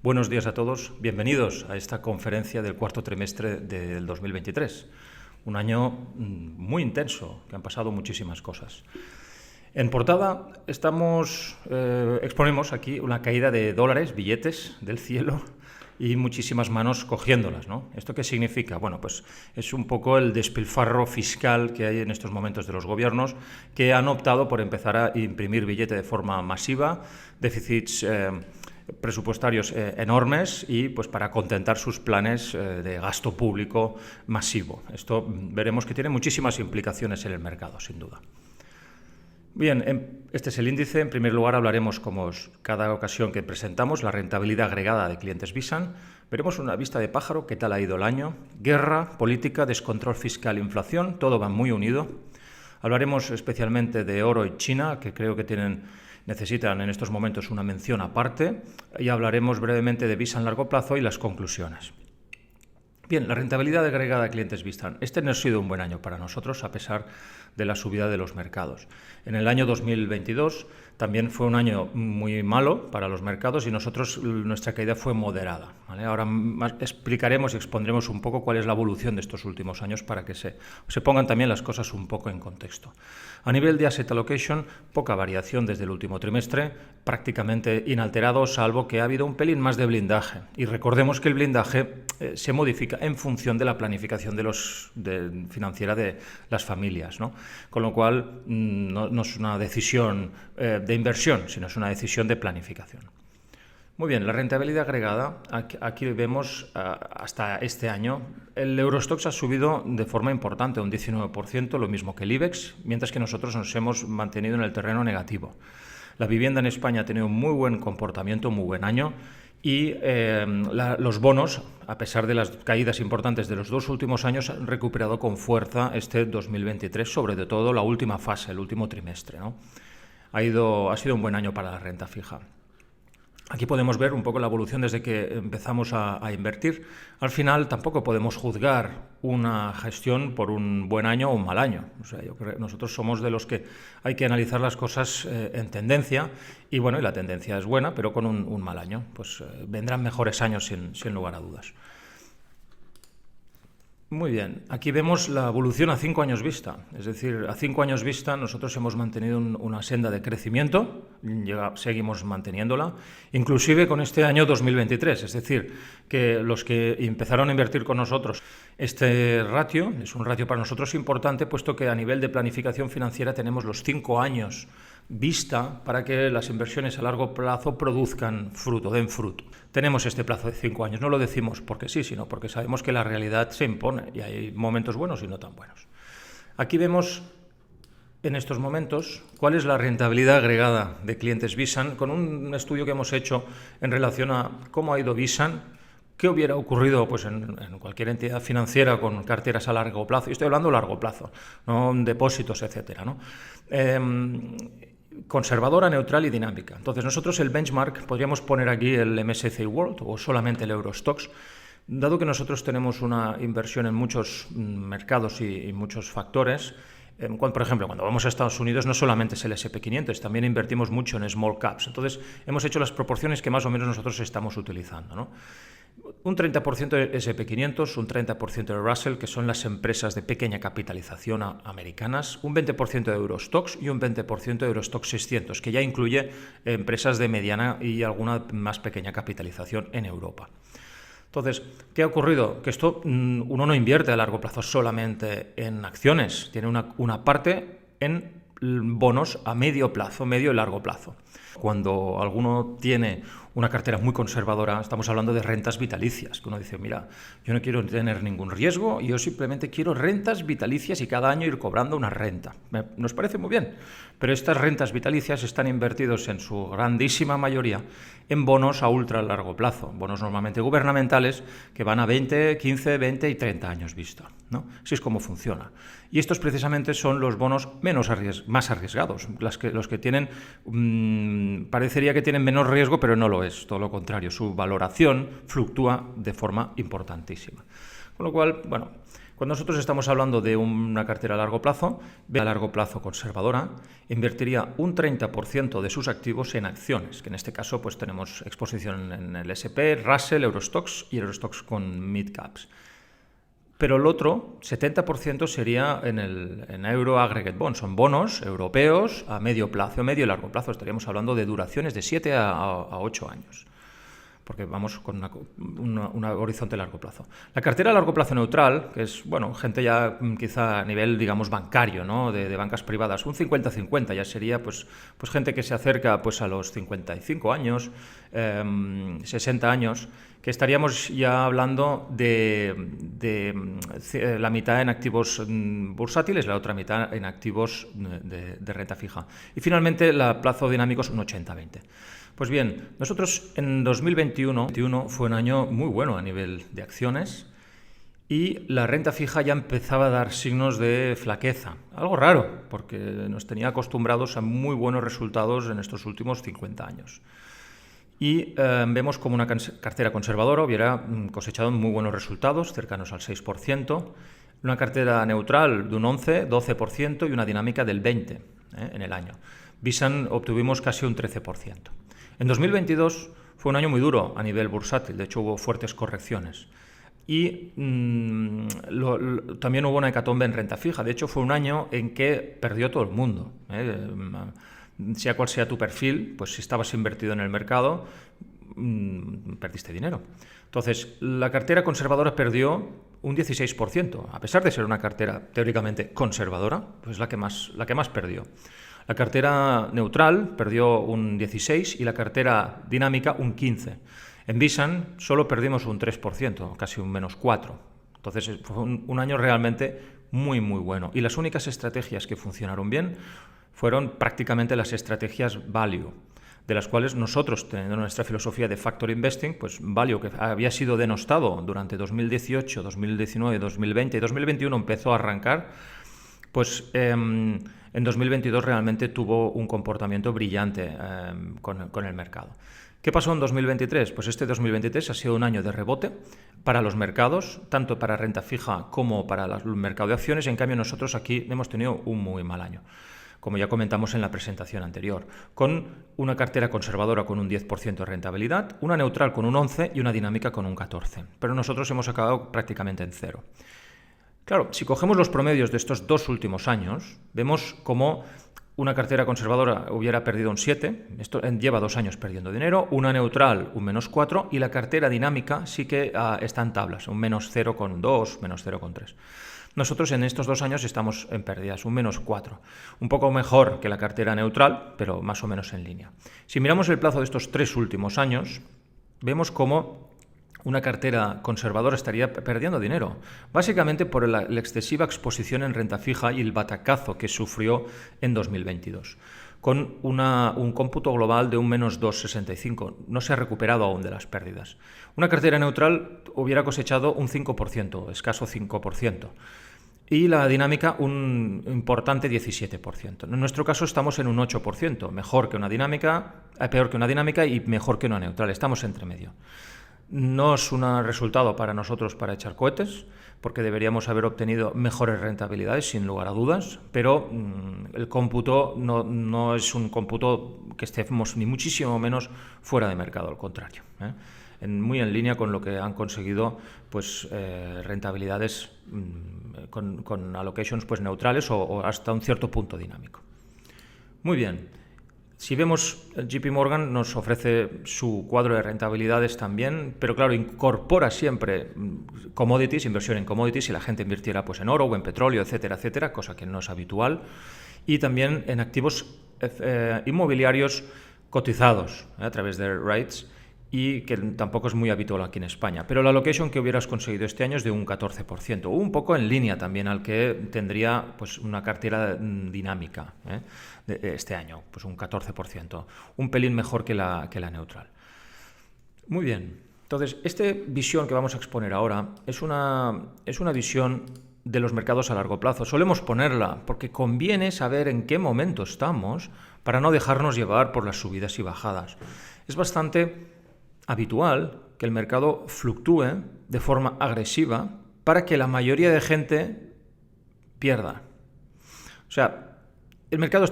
Buenos días a todos, bienvenidos a esta conferencia del cuarto trimestre del 2023. Un año muy intenso, que han pasado muchísimas cosas. En portada exponemos aquí una caída de dólares, billetes del cielo, y muchísimas manos cogiéndolas, ¿no? ¿Esto qué significa? Bueno, pues es un poco el despilfarro fiscal que hay en estos momentos de los gobiernos que han optado por empezar a imprimir billete de forma masiva, déficits presupuestarios enormes y pues para contentar sus planes de gasto público masivo. Esto veremos que tiene muchísimas implicaciones en el mercado, sin duda. Bien, este es el índice. En primer lugar hablaremos, como cada ocasión que presentamos, la rentabilidad agregada de clientes Visan. Veremos una vista de pájaro, qué tal ha ido el año. Guerra, política, descontrol fiscal, inflación, todo va muy unido. Hablaremos especialmente de oro y China, que creo que necesitan en estos momentos una mención aparte, y hablaremos brevemente de Visa en largo plazo y las conclusiones. Bien, la rentabilidad agregada de clientes Visan. Este no ha sido un buen año para nosotros, a pesar de la subida de los mercados. En el año 2022 también fue un año muy malo para los mercados y nuestra caída fue moderada, ¿vale? Ahora explicaremos y expondremos un poco cuál es la evolución de estos últimos años para que se pongan también las cosas un poco en contexto. A nivel de asset allocation, poca variación desde el último trimestre, prácticamente inalterado, salvo que ha habido un pelín más de blindaje. Y recordemos que el blindaje se modifica en función de la planificación financiera de las familias, ¿no? Con lo cual no es una decisión de inversión, sino es una decisión de planificación. Muy bien, la rentabilidad agregada, aquí vemos hasta este año, el Eurostoxx ha subido de forma importante, un 19%, lo mismo que el IBEX, mientras que nosotros nos hemos mantenido en el terreno negativo. La vivienda en España ha tenido un muy buen comportamiento, un muy buen año, y los bonos, a pesar de las caídas importantes de los dos últimos años, han recuperado con fuerza este 2023, sobre todo la última fase, el último trimestre, ¿no? Ha sido un buen año para la renta fija. Aquí podemos ver un poco la evolución desde que empezamos a invertir. Al final tampoco podemos juzgar una gestión por un buen año o un mal año. O sea, yo creo que nosotros somos de los que hay que analizar las cosas en tendencia y bueno, y la tendencia es buena, pero con un mal año. Pues vendrán mejores años sin lugar a dudas. Muy bien, aquí vemos la evolución a 5 años vista, es decir, a 5 años vista nosotros hemos mantenido una senda de crecimiento, seguimos manteniéndola, inclusive con este año 2023, es decir, que los que empezaron a invertir con nosotros, este ratio es un ratio para nosotros importante, puesto que a nivel de planificación financiera tenemos los 5 años vista para que las inversiones a largo plazo produzcan fruto, den fruto. Tenemos este plazo de 5 años, no lo decimos porque sí, sino porque sabemos que la realidad se impone y hay momentos buenos y no tan buenos. Aquí vemos en estos momentos cuál es la rentabilidad agregada de clientes Visan con un estudio que hemos hecho en relación a cómo ha ido Visan. ¿Qué hubiera ocurrido pues, en cualquier entidad financiera con carteras a largo plazo? Y estoy hablando a largo plazo, no depósitos, etcétera, ¿no? Conservadora, neutral y dinámica. Entonces nosotros el benchmark podríamos poner aquí el MSCI World o solamente el Eurostoxx, dado que nosotros tenemos una inversión en muchos mercados y muchos factores. Por ejemplo, cuando vamos a Estados Unidos no solamente es el S&P 500, también invertimos mucho en small caps. Entonces hemos hecho las proporciones que más o menos nosotros estamos utilizando, ¿no? Un 30% de S&P 500, un 30% de Russell, que son las empresas de pequeña capitalización americanas, un 20% de Eurostoxx y un 20% de Eurostoxx 600, que ya incluye empresas de mediana y alguna más pequeña capitalización en Europa. Entonces, ¿qué ha ocurrido? Que esto uno no invierte a largo plazo solamente en acciones, tiene una parte en bonos a medio plazo, medio y largo plazo. Cuando alguno tiene una cartera muy conservadora, estamos hablando de rentas vitalicias, que uno dice, mira, yo no quiero tener ningún riesgo, yo simplemente quiero rentas vitalicias y cada año ir cobrando una renta. Nos parece muy bien, pero estas rentas vitalicias están invertidos en su grandísima mayoría en bonos a ultra largo plazo, bonos normalmente gubernamentales que van a 20, 15, 20 y 30 años vista, ¿no? Así es como funciona. Y estos precisamente son los bonos más arriesgados, los que tienen, parecería que tienen menos riesgo, pero no lo es, todo lo contrario, su valoración fluctúa de forma importantísima. Con lo cual, bueno, Cuando nosotros estamos hablando de una cartera a largo plazo, a largo plazo conservadora, invertiría un 30% de sus activos en acciones, que en este caso pues tenemos exposición en el S&P, Russell, Eurostoxx y Eurostoxx con mid caps. Pero el otro 70% sería en Euro Aggregate Bonds, son bonos europeos a medio plazo, medio y largo plazo, estaríamos hablando de duraciones de 7 a 8 años. Porque vamos con un horizonte a largo plazo. La cartera a largo plazo neutral, que es, bueno, gente ya quizá a nivel, digamos, bancario, ¿no? de bancas privadas, un 50-50 ya sería, pues gente que se acerca pues a los 55 años, 60 años, que estaríamos ya hablando de la mitad en activos bursátiles, la otra mitad en activos de renta fija. Y finalmente, el plazo dinámico es un 80-20. Pues bien, nosotros en 2021 fue un año muy bueno a nivel de acciones y la renta fija ya empezaba a dar signos de flaqueza. Algo raro, porque nos tenía acostumbrados a muy buenos resultados en estos últimos 50 años. Y vemos como una cartera conservadora hubiera cosechado muy buenos resultados, cercanos al 6%, una cartera neutral de un 11-12% y una dinámica del 20% en el año. Visan obtuvimos casi un 13%. En 2022 fue un año muy duro a nivel bursátil, de hecho hubo fuertes correcciones. Y también hubo una hecatombe en renta fija, de hecho fue un año en que perdió todo el mundo. Sea cual sea tu perfil, pues si estabas invertido en el mercado, perdiste dinero. Entonces, la cartera conservadora perdió un 16%, a pesar de ser una cartera teóricamente conservadora, pues la que más perdió. La cartera neutral perdió un 16% y la cartera dinámica un 15%. En Visan solo perdimos un 3%, casi un menos 4%. Entonces fue un año realmente muy, muy bueno. Y las únicas estrategias que funcionaron bien fueron prácticamente las estrategias value, de las cuales nosotros, teniendo nuestra filosofía de Factor Investing, pues value, que había sido denostado durante 2018, 2019, 2020 y 2021 empezó a arrancar, pues en 2022 realmente tuvo un comportamiento brillante con el mercado. ¿Qué pasó en 2023? Pues este 2023 ha sido un año de rebote para los mercados, tanto para renta fija como para el mercado de acciones, y en cambio nosotros aquí hemos tenido un muy mal año, como ya comentamos en la presentación anterior, con una cartera conservadora con un 10% de rentabilidad, una neutral con un 11% y una dinámica con un 14%. Pero nosotros hemos acabado prácticamente en cero. Claro, si cogemos los promedios de estos 2 últimos años, vemos cómo una cartera conservadora hubiera perdido un 7%, esto lleva 2 años perdiendo dinero, una neutral un menos 4% y la cartera dinámica sí que está en tablas, un menos 0,2, menos 0,3%. Nosotros en estos 2 años estamos en pérdidas, un menos 4%, un poco mejor que la cartera neutral, pero más o menos en línea. Si miramos el plazo de estos 3 últimos años, vemos cómo una cartera conservadora estaría perdiendo dinero, básicamente por la excesiva exposición en renta fija y el batacazo que sufrió en 2022, con un cómputo global de un menos 2,65. No se ha recuperado aún de las pérdidas. Una cartera neutral hubiera cosechado un 5%, escaso 5%. Y la dinámica un importante 17%. En nuestro caso estamos en un 8%, mejor que una dinámica, peor que una dinámica y mejor que una neutral. Estamos entre medio. No es un resultado para nosotros para echar cohetes, porque deberíamos haber obtenido mejores rentabilidades, sin lugar a dudas, pero el cómputo no es un cómputo que estemos ni muchísimo menos fuera de mercado, al contrario. Muy en línea con lo que han conseguido pues, rentabilidades con allocations pues, neutrales o hasta un cierto punto dinámico. Muy bien. Si vemos, JP Morgan nos ofrece su cuadro de rentabilidades también, pero claro, incorpora siempre commodities, inversión en commodities, si la gente invirtiera pues, en oro o en petróleo, etcétera, etcétera, cosa que no es habitual, y también en activos inmobiliarios cotizados a través de REITs, y que tampoco es muy habitual aquí en España. Pero la allocation que hubieras conseguido este año es de un 14%, un poco en línea también al que tendría pues, una cartera dinámica de este año, pues un 14%, un pelín mejor que la neutral. Muy bien, entonces esta visión que vamos a exponer ahora es una visión de los mercados a largo plazo. Solemos ponerla porque conviene saber en qué momento estamos para no dejarnos llevar por las subidas y bajadas. Es bastante habitual que el mercado fluctúe de forma agresiva para que la mayoría de gente pierda. O sea, el mercado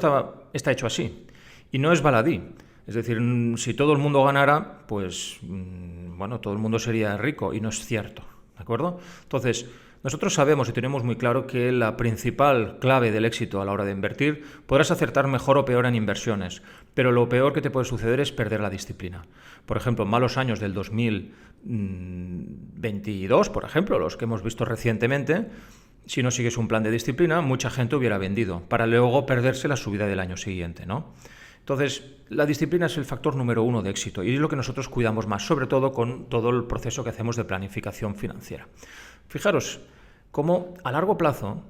está hecho así y no es baladí. Es decir, si todo el mundo ganara, pues, bueno, todo el mundo sería rico y no es cierto, ¿de acuerdo? Entonces, nosotros sabemos y tenemos muy claro que la principal clave del éxito a la hora de invertir, podrás acertar mejor o peor en inversiones, pero lo peor que te puede suceder es perder la disciplina. Por ejemplo, malos años del 2022, por ejemplo, los que hemos visto recientemente, si no sigues un plan de disciplina, mucha gente hubiera vendido para luego perderse la subida del año siguiente, ¿no? Entonces, la disciplina es el factor número 1 de éxito y es lo que nosotros cuidamos más, sobre todo con todo el proceso que hacemos de planificación financiera. Fijaros cómo a largo plazo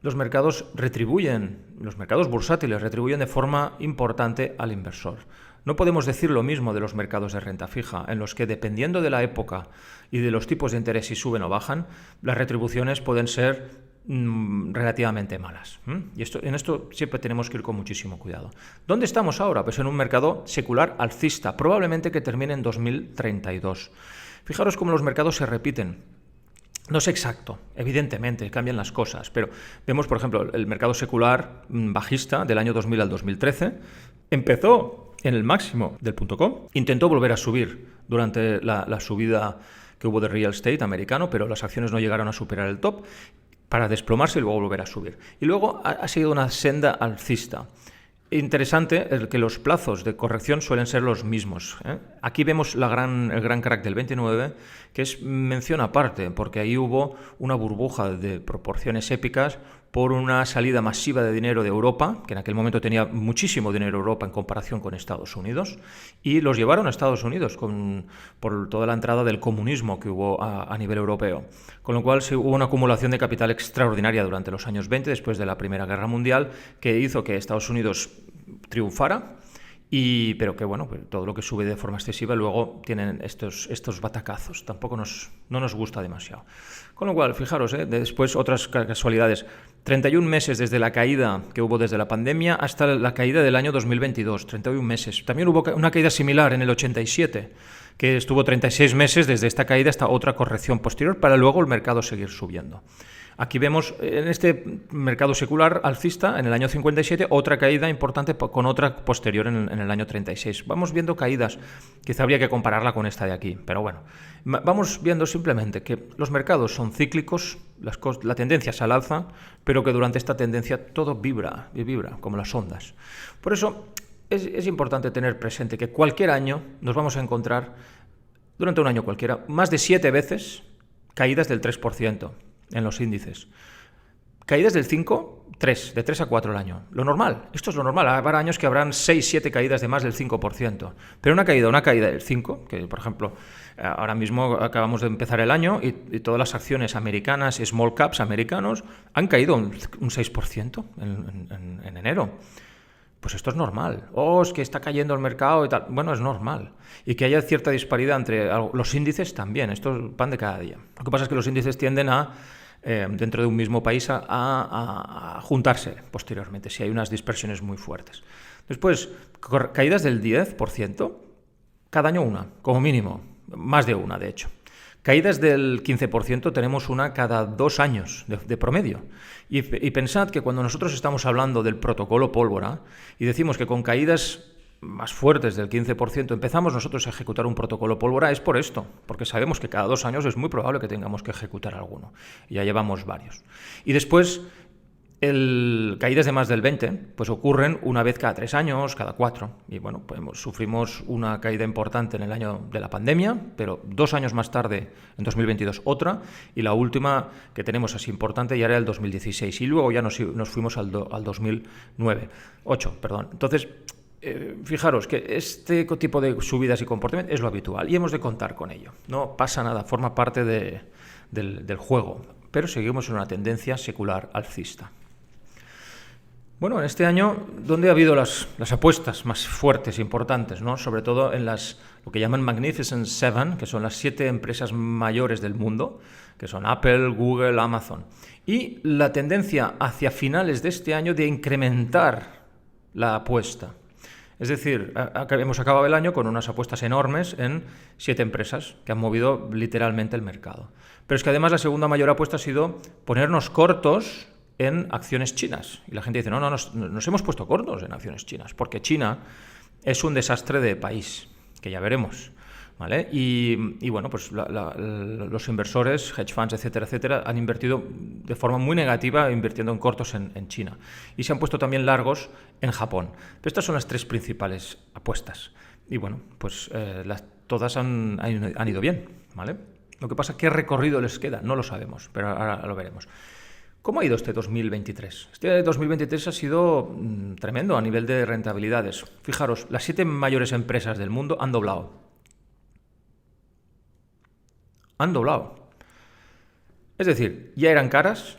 los mercados bursátiles retribuyen de forma importante al inversor. No podemos decir lo mismo de los mercados de renta fija, en los que dependiendo de la época y de los tipos de interés si suben o bajan, las retribuciones pueden ser relativamente malas. Y en esto siempre tenemos que ir con muchísimo cuidado. ¿Dónde estamos ahora? Pues en un mercado secular alcista, probablemente que termine en 2032. Fijaros cómo los mercados se repiten. No es exacto, evidentemente, cambian las cosas, pero vemos, por ejemplo, el mercado secular bajista del año 2000 al 2013 empezó en el máximo del .com, intentó volver a subir durante la subida que hubo de real estate americano, pero las acciones no llegaron a superar el top, para desplomarse y luego volver a subir. Y luego ha sido una senda alcista. Interesante el que los plazos de corrección suelen ser los mismos. Aquí vemos el gran crack del 29, que es mención aparte, porque ahí hubo una burbuja de proporciones épicas por una salida masiva de dinero de Europa, que en aquel momento tenía muchísimo dinero Europa en comparación con Estados Unidos, y los llevaron a Estados Unidos por toda la entrada del comunismo que hubo a nivel europeo. Con lo cual hubo una acumulación de capital extraordinaria durante los años 20, después de la Primera Guerra Mundial, que hizo que Estados Unidos triunfara, pero que bueno, pues todo lo que sube de forma excesiva luego tienen estos batacazos. Tampoco no nos gusta demasiado. Con lo cual, fijaros, después otras casualidades. 31 meses desde la caída que hubo desde la pandemia hasta la caída del año 2022, 31 meses. También hubo una caída similar en el 87, que estuvo 36 meses desde esta caída hasta otra corrección posterior para luego el mercado seguir subiendo. Aquí vemos en este mercado secular alcista, en el año 57, otra caída importante con otra posterior en el año 36. Vamos viendo caídas, quizá habría que compararla con esta de aquí, pero bueno. Vamos viendo simplemente que los mercados son cíclicos, la tendencia es al alza, pero que durante esta tendencia todo vibra, como las ondas. Por eso es importante tener presente que cualquier año nos vamos a encontrar, durante un año cualquiera, más de 7 veces caídas del 3%. En los índices. Caídas del 5, 3, de 3 a 4 al año. Lo normal, esto es lo normal. Habrá años que habrán 6, 7 caídas de más del 5%. Pero una caída del 5, que por ejemplo, ahora mismo acabamos de empezar el año y todas las acciones americanas, small caps americanos, han caído un 6% en enero. Pues esto es normal. Es que está cayendo el mercado y tal. Bueno, es normal. Y que haya cierta disparidad entre los índices también. Esto es pan de cada día. Lo que pasa es que los índices tienden dentro de un mismo país a juntarse posteriormente, si hay unas dispersiones muy fuertes. Después, caídas del 10%, cada año una, como mínimo. Más de una, de hecho. Caídas del 15% tenemos una cada 2 años de promedio. Y pensad que cuando nosotros estamos hablando del protocolo pólvora y decimos que con caídas más fuertes del 15% empezamos nosotros a ejecutar un protocolo pólvora, es por esto, porque sabemos que cada 2 años es muy probable que tengamos que ejecutar alguno. Y ya llevamos varios. Y después, caídas de más del 20, pues ocurren una vez cada 3 años, cada 4. Y bueno, pues sufrimos una caída importante en el año de la pandemia, pero 2 años más tarde, en 2022, otra. Y la última que tenemos así importante ya era el 2016. Y luego ya nos fuimos al 2009. 8, perdón. Entonces, fijaros que este tipo de subidas y comportamiento es lo habitual y hemos de contar con ello. No pasa nada, forma parte del juego, pero seguimos en una tendencia secular alcista. Bueno, en este año, ¿dónde ha habido las apuestas más fuertes e importantes, ¿no? Sobre todo en lo que llaman Magnificent Seven, que son las 7 empresas mayores del mundo, que son Apple, Google, Amazon. Y la tendencia hacia finales de este año de incrementar la apuesta. Es decir, hemos acabado el año con unas apuestas enormes en 7 empresas que han movido literalmente el mercado. Pero es que además la segunda mayor apuesta ha sido ponernos cortos en acciones chinas. Y la gente dice, no, nos hemos puesto cortos en acciones chinas, porque China es un desastre de país, que ya veremos. ¿Vale? Y bueno, pues los inversores, hedge funds, etcétera, etcétera, han invertido de forma muy negativa invirtiendo en cortos en China. Y se han puesto también largos en Japón. Pero estas son las 3 principales apuestas. Y bueno, pues todas han ido bien. ¿Vale? Lo que pasa es que qué recorrido les queda, no lo sabemos, pero ahora lo veremos. ¿Cómo ha ido este 2023? Este 2023 ha sido tremendo a nivel de rentabilidades. Fijaros, las 7 mayores empresas del mundo han doblado. Han doblado. Es decir, ya eran caras,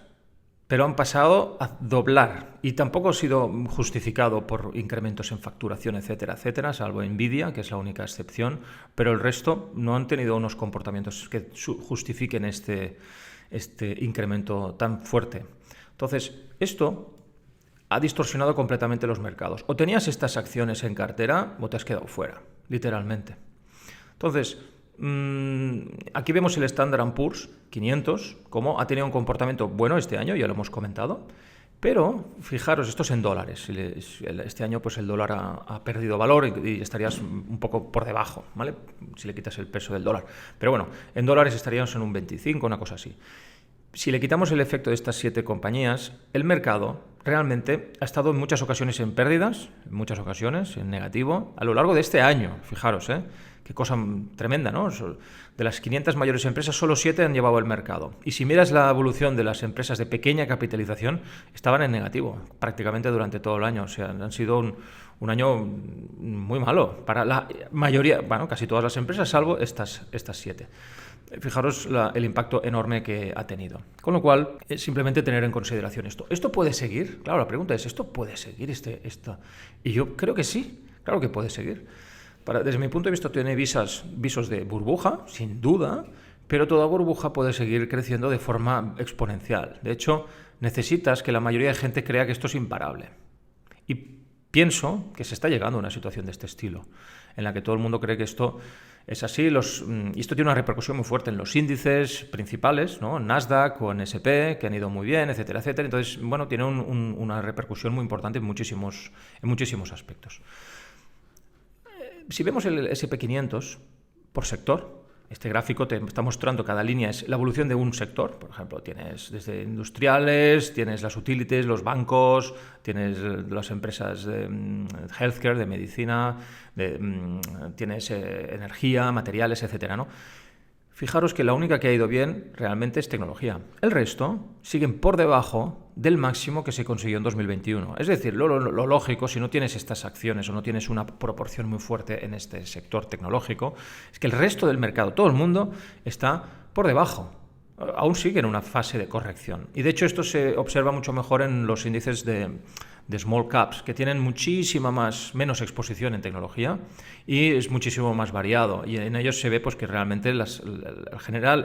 pero han pasado a doblar. Y tampoco ha sido justificado por incrementos en facturación, etcétera, etcétera, salvo Nvidia, que es la única excepción. Pero el resto no han tenido unos comportamientos que justifiquen este incremento tan fuerte. Entonces, esto ha distorsionado completamente los mercados. O tenías estas acciones en cartera o te has quedado fuera, literalmente. Entonces, aquí vemos el Standard & Poor's 500, como ha tenido un comportamiento bueno este año, ya lo hemos comentado, pero fijaros, esto es en dólares. Este año pues el dólar ha perdido valor y estarías un poco por debajo, ¿vale? Si le quitas el peso del dólar. Pero bueno, en dólares estaríamos en un 25, una cosa así. Si le quitamos el efecto de estas 7 compañías, el mercado realmente ha estado en muchas ocasiones en pérdidas, en muchas ocasiones en negativo, a lo largo de este año. Fijaros, qué cosa tremenda, ¿no? De las 500 mayores empresas, solo 7 han llevado el mercado. Y si miras la evolución de las empresas de pequeña capitalización, estaban en negativo prácticamente durante todo el año. O sea, han sido un año muy malo para la mayoría, bueno, casi todas las empresas, salvo estas 7. Fijaros el impacto enorme que ha tenido. Con lo cual, simplemente tener en consideración esto. ¿Esto puede seguir? Claro, la pregunta es, ¿esto puede seguir? Y yo creo que sí, claro que puede seguir. Desde mi punto de vista tiene visos de burbuja, sin duda, pero toda burbuja puede seguir creciendo de forma exponencial. De hecho, necesitas que la mayoría de gente crea que esto es imparable. Y pienso que se está llegando a una situación de este estilo, en la que todo el mundo cree que esto es así. Y esto tiene una repercusión muy fuerte en los índices principales, ¿no? Nasdaq o en S&P, que han ido muy bien, etcétera, etcétera. Entonces, bueno, tiene una repercusión muy importante en muchísimos aspectos. Si vemos el S&P 500 por sector, este gráfico te está mostrando cada línea es la evolución de un sector. Por ejemplo, tienes desde industriales, tienes las utilities, los bancos, tienes las empresas de healthcare, de medicina, tienes energía, materiales, etcétera, ¿no? Fijaros que la única que ha ido bien realmente es tecnología. El resto siguen por debajo del máximo que se consiguió en 2021. Es decir, lo lógico, si no tienes estas acciones o no tienes una proporción muy fuerte en este sector tecnológico, es que el resto del mercado, todo el mundo, está por debajo. Aún sigue en una fase de corrección. Y de hecho esto se observa mucho mejor en los índices de small caps, que tienen menos exposición en tecnología y es muchísimo más variado. Y en ellos se ve pues, que realmente el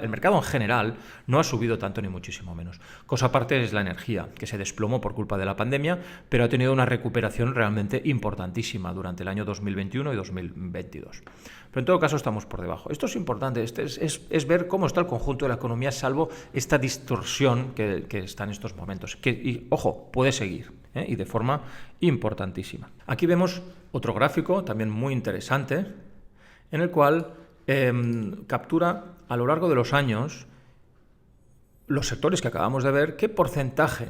mercado en general no ha subido tanto ni muchísimo menos. Cosa aparte es la energía, que se desplomó por culpa de la pandemia, pero ha tenido una recuperación realmente importantísima durante el año 2021 y 2022. Pero en todo caso estamos por debajo. Esto es importante, es ver cómo está el conjunto de la economía, salvo esta distorsión que está en estos momentos. Y ojo, puede seguir, y de forma importantísima. Aquí vemos otro gráfico también muy interesante, en el cual captura a lo largo de los años los sectores que acabamos de ver, qué porcentaje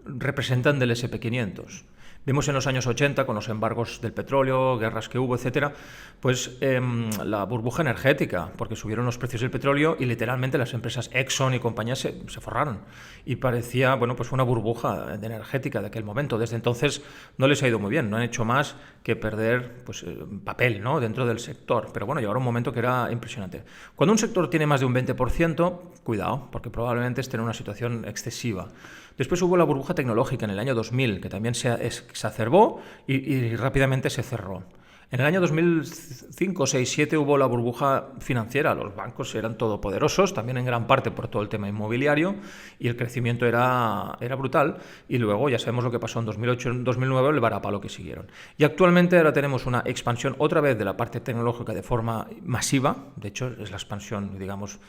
representan del S&P 500. Vimos en los años 80, con los embargos del petróleo, guerras que hubo, etcétera, pues la burbuja energética, porque subieron los precios del petróleo y literalmente las empresas Exxon y compañías se forraron. Y parecía, bueno, pues una burbuja energética de aquel momento. Desde entonces no les ha ido muy bien, no han hecho más que perder pues, papel, ¿no? Dentro del sector. Pero bueno, llegó un momento que era impresionante. Cuando un sector tiene más de un 20%, cuidado, porque probablemente esté en una situación excesiva. Después hubo la burbuja tecnológica en el año 2000, que también se exacerbó y rápidamente se cerró. En el año 2005, 6, 7 hubo la burbuja financiera, los bancos eran todopoderosos, también en gran parte por todo el tema inmobiliario, y el crecimiento era brutal, y luego ya sabemos lo que pasó en 2008, en 2009, el varapalo que siguieron. Y actualmente ahora tenemos una expansión otra vez de la parte tecnológica de forma masiva, de hecho es la expansión, digamos,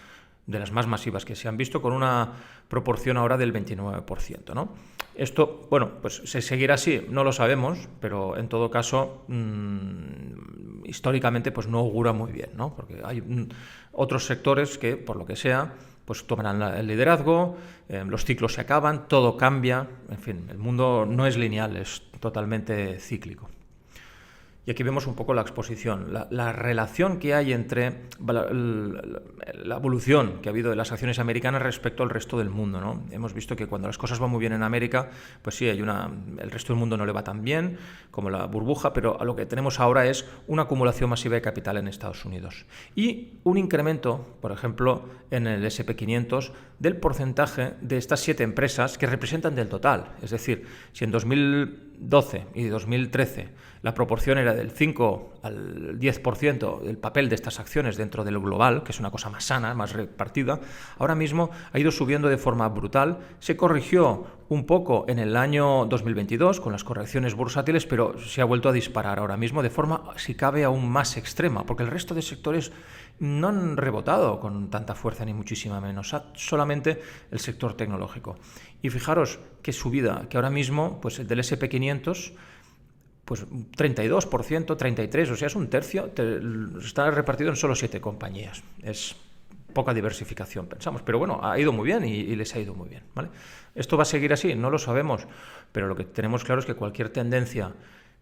de las más masivas que se han visto, con una proporción ahora del 29%, ¿no? Esto, bueno, pues se seguirá así, no lo sabemos, pero en todo caso, históricamente, pues no augura muy bien, ¿no? Porque hay otros sectores que, por lo que sea, pues tomarán el liderazgo, los ciclos se acaban, todo cambia, en fin, el mundo no es lineal, es totalmente cíclico. Y aquí vemos un poco la exposición, la relación que hay entre la evolución que ha habido de las acciones americanas respecto al resto del mundo, ¿no? Hemos visto que cuando las cosas van muy bien en América, pues sí, el resto del mundo no le va tan bien como la burbuja, pero a lo que tenemos ahora es una acumulación masiva de capital en Estados Unidos. Y un incremento, por ejemplo, en el S&P 500 del porcentaje de estas 7 empresas que representan del total. Es decir, si en 2012 y 2013 la proporción era del 5 al 10% del papel de estas acciones dentro del global, que es una cosa más sana, más repartida, ahora mismo ha ido subiendo de forma brutal. Se corrigió un poco en el año 2022 con las correcciones bursátiles, pero se ha vuelto a disparar ahora mismo de forma, si cabe, aún más extrema, porque el resto de sectores no han rebotado con tanta fuerza ni muchísima menos, solamente el sector tecnológico. Y fijaros qué subida, que ahora mismo pues del S&P 500 pues 32%, 33%, o sea, es un tercio, está repartido en solo 7 compañías. Es poca diversificación, pensamos. Pero bueno, ha ido muy bien y les ha ido muy bien, ¿vale? ¿Esto va a seguir así? No lo sabemos, pero lo que tenemos claro es que cualquier tendencia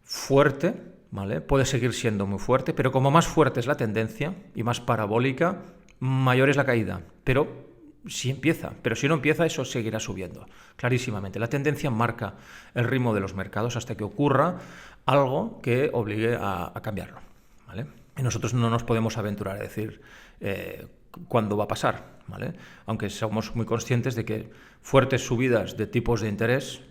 fuerte, ¿vale?, puede seguir siendo muy fuerte, pero como más fuerte es la tendencia y más parabólica, mayor es la caída. Pero si no empieza, eso seguirá subiendo, clarísimamente. La tendencia marca el ritmo de los mercados hasta que ocurra algo que obligue a cambiarlo, ¿vale? Y nosotros no nos podemos aventurar a decir cuándo va a pasar, ¿vale? Aunque somos muy conscientes de que fuertes subidas de tipos de interés,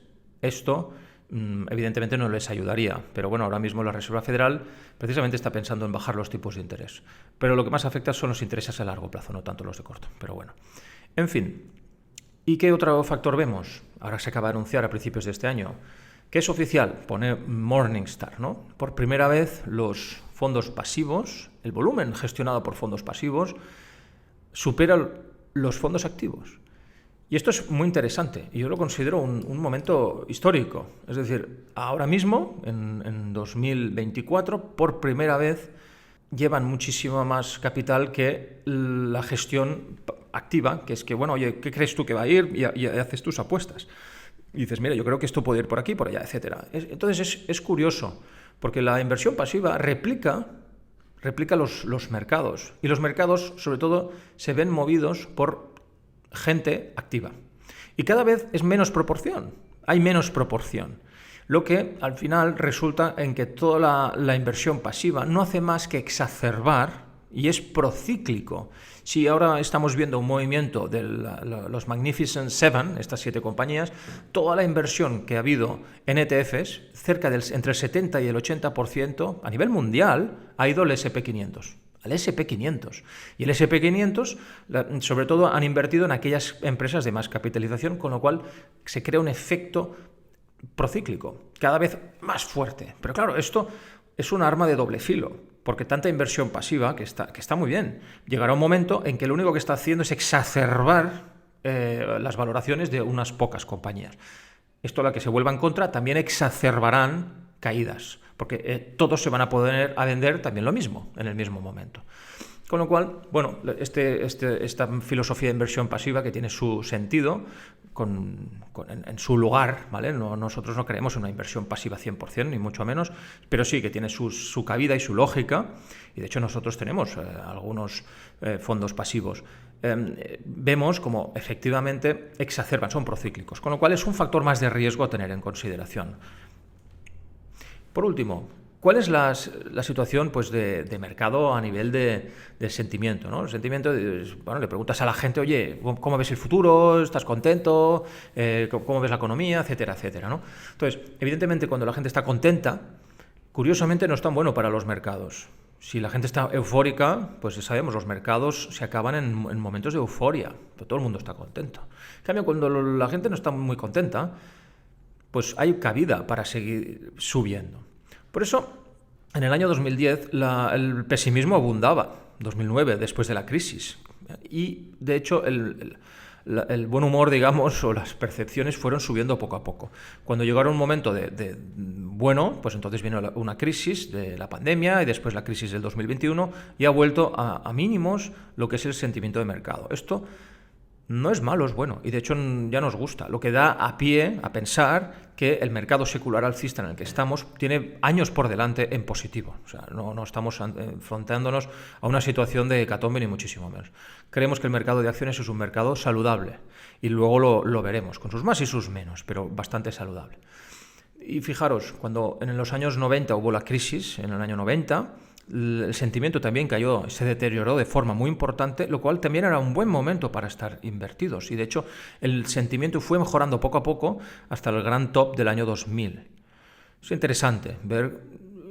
esto evidentemente no les ayudaría, pero bueno, ahora mismo la Reserva Federal precisamente está pensando en bajar los tipos de interés, pero lo que más afecta son los intereses a largo plazo, no tanto los de corto, pero bueno. En fin, ¿y qué otro factor vemos? Ahora se acaba de anunciar a principios de este año, que es oficial, pone Morningstar, ¿no? Por primera vez los fondos pasivos, el volumen gestionado por fondos pasivos, supera los fondos activos. Y esto es muy interesante y yo lo considero un momento histórico. Es decir, ahora mismo, en 2024, por primera vez llevan muchísimo más capital que la gestión activa, que es que, bueno, oye, ¿qué crees tú que va a ir? Y haces tus apuestas. Y dices, mira, yo creo que esto puede ir por aquí, por allá, etcétera. Entonces es curioso, porque la inversión pasiva replica los mercados. Y los mercados, sobre todo, se ven movidos por gente activa. Y cada vez es menos proporción, hay menos proporción. Lo que al final resulta en que toda la inversión pasiva no hace más que exacerbar y es procíclico. Si ahora estamos viendo un movimiento de los Magnificent Seven, estas 7 compañías, toda la inversión que ha habido en ETFs, entre el 70 y el 80% a nivel mundial, ha ido al S&P 500. Al S&P 500. Y el S&P 500, sobre todo, han invertido en aquellas empresas de más capitalización, con lo cual se crea un efecto procíclico, cada vez más fuerte. Pero claro, esto es un arma de doble filo, porque tanta inversión pasiva, que está muy bien, llegará un momento en que lo único que está haciendo es exacerbar las valoraciones de unas pocas compañías. Esto, a la que se vuelva en contra, también exacerbarán caídas, porque todos se van a poder vender también lo mismo en el mismo momento. Con lo cual, bueno, esta filosofía de inversión pasiva, que tiene su sentido en su lugar, ¿vale? Nosotros no creemos en una inversión pasiva 100%, ni mucho menos, pero sí que tiene su cabida y su lógica, y de hecho nosotros tenemos algunos fondos pasivos. Vemos como efectivamente exacerban, son procíclicos, con lo cual es un factor más de riesgo a tener en consideración. Por último, ¿cuál es la situación, pues, de mercado a nivel de sentimiento, ¿no? El sentimiento, bueno, le preguntas a la gente, oye, ¿cómo ves el futuro? ¿Estás contento? ¿Cómo ves la economía? Etcétera, etcétera, ¿no? Entonces, evidentemente, cuando la gente está contenta, curiosamente no es tan bueno para los mercados. Si la gente está eufórica, pues sabemos, los mercados se acaban en momentos de euforia, pero todo el mundo está contento. En cambio, cuando la gente no está muy contenta, pues hay cabida para seguir subiendo. Por eso, en el año 2010, el pesimismo abundaba, 2009, después de la crisis. Y, de hecho, el buen humor, digamos, o las percepciones fueron subiendo poco a poco. Cuando llegara un momento bueno, pues entonces vino una crisis de la pandemia y después la crisis del 2021 y ha vuelto a mínimos lo que es el sentimiento de mercado. Esto no es malo, es bueno, y de hecho ya nos gusta, lo que da a pie a pensar que el mercado secular alcista en el que estamos tiene años por delante en positivo. O sea, no estamos enfrentándonos a una situación de hecatombe ni muchísimo menos. Creemos que el mercado de acciones es un mercado saludable y luego lo veremos, con sus más y sus menos, pero bastante saludable. Y fijaros, cuando en los años 90 hubo la crisis, en el año 90, el sentimiento también cayó, se deterioró de forma muy importante, lo cual también era un buen momento para estar invertidos. Y de hecho, el sentimiento fue mejorando poco a poco hasta el gran top del año 2000. Es interesante ver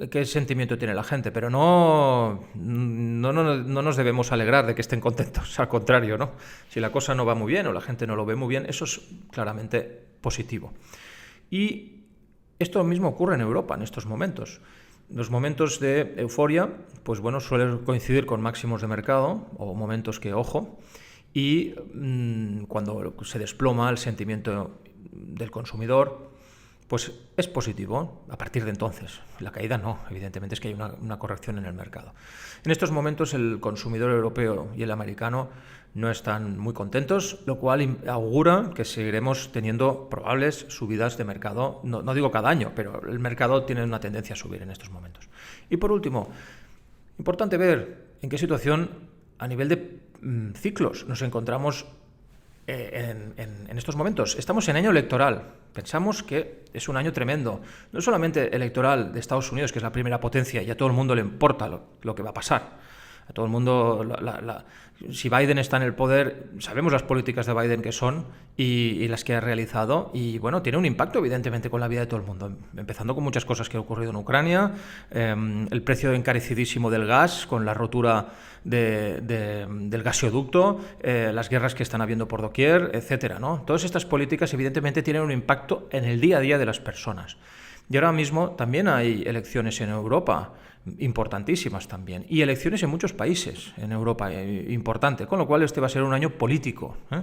qué sentimiento tiene la gente, pero no nos debemos alegrar de que estén contentos, al contrario, ¿no? Si la cosa no va muy bien o la gente no lo ve muy bien, eso es claramente positivo. Y esto mismo ocurre en Europa en estos momentos. Los momentos de euforia, pues bueno, suelen coincidir con máximos de mercado o momentos que, ojo, y cuando se desploma el sentimiento del consumidor, pues es positivo a partir de entonces. La caída no, evidentemente es que hay una corrección en el mercado. En estos momentos el consumidor europeo y el americano no están muy contentos, lo cual augura que seguiremos teniendo probables subidas de mercado, no digo cada año, pero el mercado tiene una tendencia a subir en estos momentos. Y por último, importante ver en qué situación a nivel de ciclos nos encontramos en estos momentos. Estamos en año electoral. Pensamos que es un año tremendo. No solamente electoral de Estados Unidos, que es la primera potencia, y a todo el mundo le importa lo que va a pasar. A todo el mundo, si Biden está en el poder, sabemos las políticas de Biden que son y las que ha realizado, y bueno, tiene un impacto evidentemente con la vida de todo el mundo, empezando con muchas cosas que han ocurrido en Ucrania, el precio encarecidísimo del gas con la rotura del gasoducto, las guerras que están habiendo por doquier, etcétera, ¿no? Todas estas políticas evidentemente tienen un impacto en el día a día de las personas. Y ahora mismo también hay elecciones en Europa, importantísimas también, y elecciones en muchos países en Europa, importante, con lo cual este va a ser un año político, ¿eh?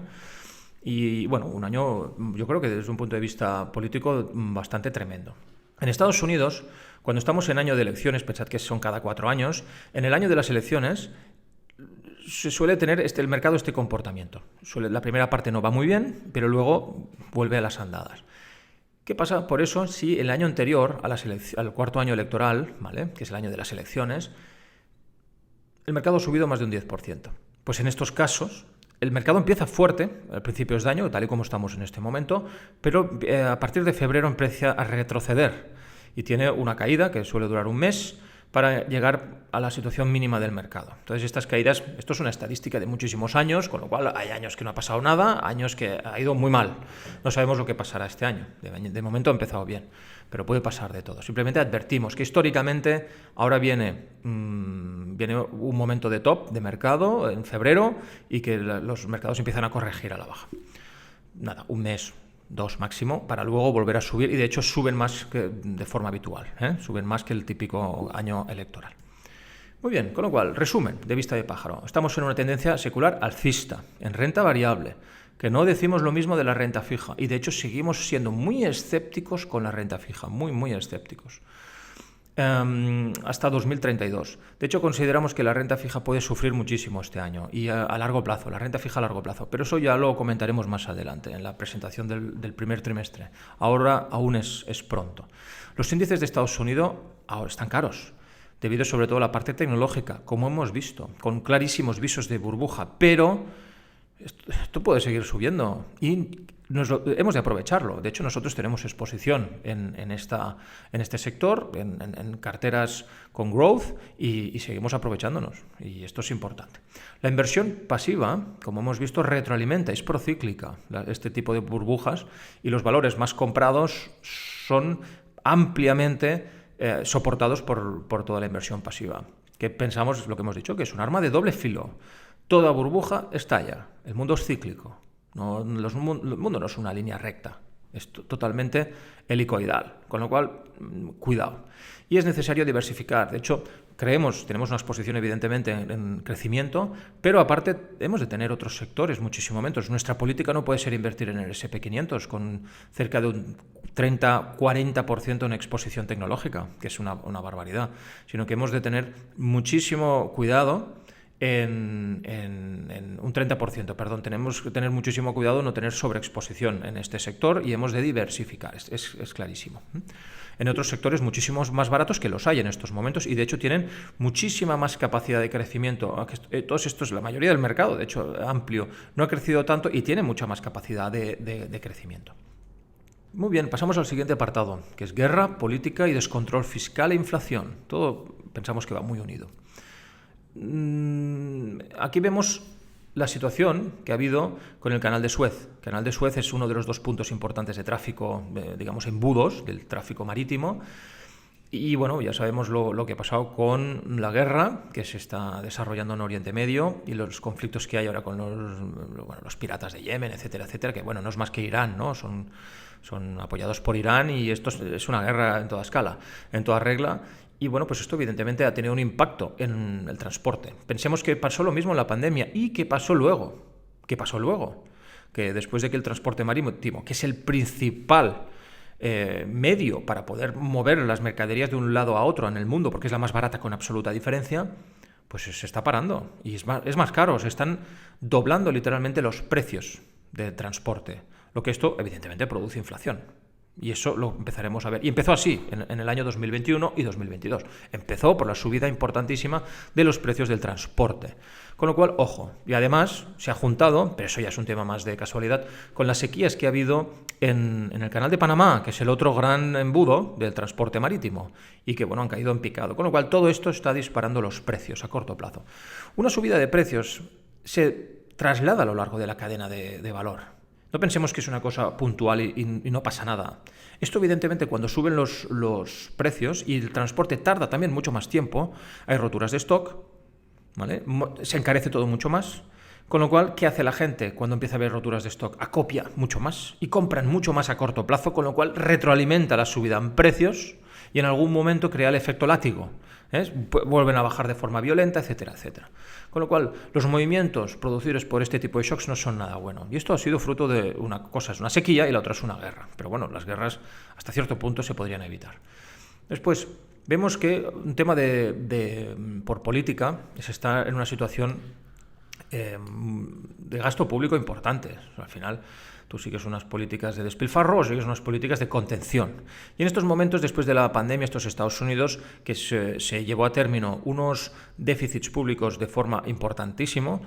Y bueno, un año, yo creo que desde un punto de vista político bastante tremendo. En Estados Unidos, cuando estamos en año de elecciones, pensad que son cada 4 años, en el año de las elecciones se suele tener el mercado este comportamiento. La primera parte no va muy bien, pero luego vuelve a las andadas. ¿Qué pasa? Por eso, si el año anterior al cuarto año electoral, ¿vale?, que es el año de las elecciones, el mercado ha subido más de un 10%. Pues en estos casos, el mercado empieza fuerte a principios de año, tal y como estamos en este momento, pero a partir de febrero empieza a retroceder y tiene una caída que suele durar un mes para llegar a la situación mínima del mercado. Entonces estas caídas, esto es una estadística de muchísimos años, con lo cual hay años que no ha pasado nada, años que ha ido muy mal. No sabemos lo que pasará este año. De momento ha empezado bien, pero puede pasar de todo. Simplemente advertimos que históricamente ahora viene un momento de top de mercado en febrero y que los mercados empiezan a corregir a la baja. Nada, un mes, 2 máximo, para luego volver a subir, y de hecho suben más que de forma habitual, suben más que el típico año electoral. Muy bien, con lo cual, resumen de vista de pájaro. Estamos en una tendencia secular alcista, en renta variable, que no decimos lo mismo de la renta fija, y de hecho seguimos siendo muy escépticos con la renta fija, muy escépticos. Hasta 2032. De hecho, consideramos que la renta fija puede sufrir muchísimo este año y a largo plazo, la renta fija a largo plazo, pero eso ya lo comentaremos más adelante en la presentación del primer trimestre. Ahora aún es pronto. Los índices de Estados Unidos ahora están caros, debido sobre todo a la parte tecnológica, como hemos visto, con clarísimos visos de burbuja, pero esto puede seguir subiendo y hemos de aprovecharlo. De hecho, nosotros tenemos exposición en este sector, en carteras con growth, y seguimos aprovechándonos. Y esto es importante. La inversión pasiva, como hemos visto, retroalimenta, es procíclica este tipo de burbujas, y los valores más comprados son ampliamente soportados por toda la inversión pasiva, que pensamos, lo que hemos dicho, que es un arma de doble filo. Toda burbuja estalla, el mundo es cíclico, no, el mundo no es una línea recta, es totalmente helicoidal, con lo cual, cuidado. Y es necesario diversificar. De hecho, tenemos una exposición evidentemente en crecimiento, pero aparte hemos de tener otros sectores muchísimo menos. Nuestra política no puede ser invertir en el S&P 500 con cerca de un 30-40% en exposición tecnológica, que es una barbaridad, sino que hemos de tener muchísimo cuidado en un 30%, perdón, tenemos que tener muchísimo cuidado no tener sobreexposición en este sector y hemos de diversificar, es clarísimo. En otros sectores muchísimos más baratos que los hay en estos momentos y de hecho tienen muchísima más capacidad de crecimiento. Todos estos, la mayoría del mercado, de hecho amplio, no ha crecido tanto y tiene mucha más capacidad de crecimiento. Muy bien, pasamos al siguiente apartado, que es guerra, política y descontrol fiscal e inflación. Todo pensamos que va muy unido. Aquí vemos la situación que ha habido con el canal de Suez. El canal de Suez es uno de los dos puntos importantes de tráfico, digamos, embudos del tráfico marítimo. Y bueno, ya sabemos lo que ha pasado con la guerra que se está desarrollando en Oriente Medio y los conflictos que hay ahora con los piratas de Yemen, etcétera, etcétera, que bueno, no es más que Irán, ¿no? Son apoyados por Irán y esto es una guerra en toda escala, en toda regla. Y bueno, pues esto evidentemente ha tenido un impacto en el transporte. Pensemos que pasó lo mismo en la pandemia. ¿Y qué pasó luego? Que después de que el transporte marítimo, que es el principal medio para poder mover las mercaderías de un lado a otro en el mundo, porque es la más barata con absoluta diferencia, pues se está parando. Y es más caro, se están doblando literalmente los precios de transporte. Lo que esto evidentemente produce inflación. Y eso lo empezaremos a ver. Y empezó así, en el año 2021 y 2022. Empezó por la subida importantísima de los precios del transporte. Con lo cual, ojo, y además se ha juntado, pero eso ya es un tema más de casualidad, con las sequías que ha habido en el canal de Panamá, que es el otro gran embudo del transporte marítimo, y que, bueno, han caído en picado. Con lo cual, todo esto está disparando los precios a corto plazo. Una subida de precios se traslada a lo largo de la cadena de valor. No pensemos que es una cosa puntual y no pasa nada. Esto evidentemente cuando suben los precios y el transporte tarda también mucho más tiempo, hay roturas de stock, ¿vale? Se encarece todo mucho más, con lo cual, ¿qué hace la gente cuando empieza a haber roturas de stock? Acopia mucho más y compran mucho más a corto plazo, con lo cual retroalimenta la subida en precios y en algún momento crea el efecto látigo. Vuelven a bajar de forma violenta, etcétera, etcétera. Con lo cual, los movimientos producidos por este tipo de shocks no son nada bueno. Y esto ha sido fruto de una cosa, es una sequía y la otra es una guerra. Pero bueno, las guerras hasta cierto punto se podrían evitar. Después, vemos que un tema por política se está en una situación de gasto público importante. Al final, tú sigues unas políticas de despilfarro o sigues unas políticas de contención. Y en estos momentos, después de la pandemia, estos Estados Unidos, que se llevó a término unos déficits públicos de forma importantísima,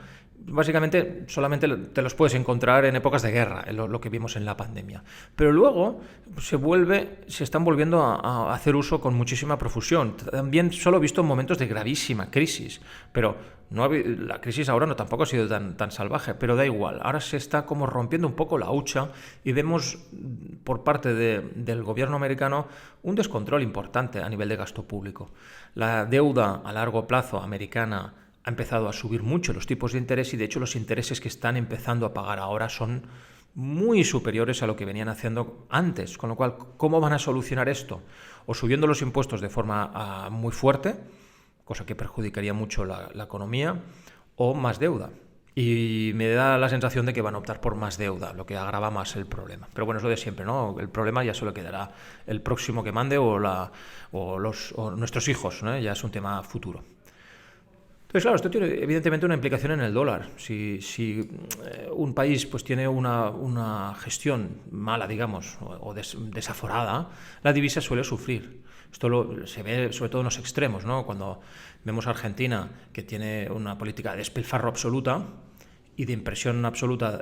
básicamente solamente te los puedes encontrar en épocas de guerra, lo que vimos en la pandemia. Pero luego se están volviendo a hacer uso con muchísima profusión. También solo he visto momentos de gravísima crisis, pero la crisis ahora tampoco ha sido tan salvaje, pero da igual. Ahora se está como rompiendo un poco la hucha y vemos por parte del gobierno americano un descontrol importante a nivel de gasto público. La deuda a largo plazo americana ha empezado a subir mucho los tipos de interés y de hecho los intereses que están empezando a pagar ahora son muy superiores a lo que venían haciendo antes, con lo cual, ¿cómo van a solucionar esto? O subiendo los impuestos de forma muy fuerte, cosa que perjudicaría mucho la economía, o más deuda. Y me da la sensación de que van a optar por más deuda, lo que agrava más el problema. Pero bueno, es lo de siempre, ¿no? El problema ya solo quedará el próximo que mande o nuestros hijos, ¿no? Ya es un tema futuro. Entonces, claro, esto tiene evidentemente una implicación en el dólar. Si un país pues tiene una gestión mala, digamos, o desaforada, la divisa suele sufrir. Esto se ve sobre todo en los extremos, ¿no? Cuando vemos a Argentina, que tiene una política de despilfarro absoluta y de impresión absoluta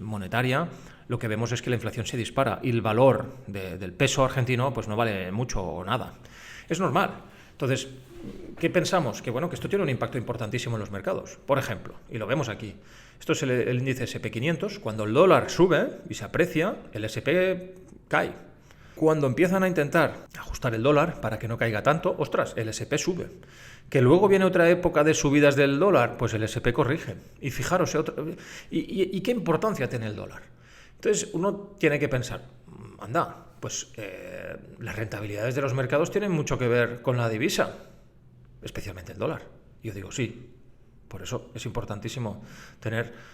monetaria, lo que vemos es que la inflación se dispara y el valor del peso argentino pues no vale mucho o nada. Es normal. Entonces, ¿qué pensamos? Que bueno, que esto tiene un impacto importantísimo en los mercados. Por ejemplo, y lo vemos aquí, esto es el índice S&P 500, cuando el dólar sube y se aprecia, el S&P cae. Cuando empiezan a intentar ajustar el dólar para que no caiga tanto, ostras, el S&P sube. Que luego viene otra época de subidas del dólar, pues el S&P corrige. Y fijaros, ¿y qué importancia tiene el dólar? Entonces uno tiene que pensar, anda, pues las rentabilidades de los mercados tienen mucho que ver con la divisa, especialmente el dólar. Yo digo sí, por eso es importantísimo tener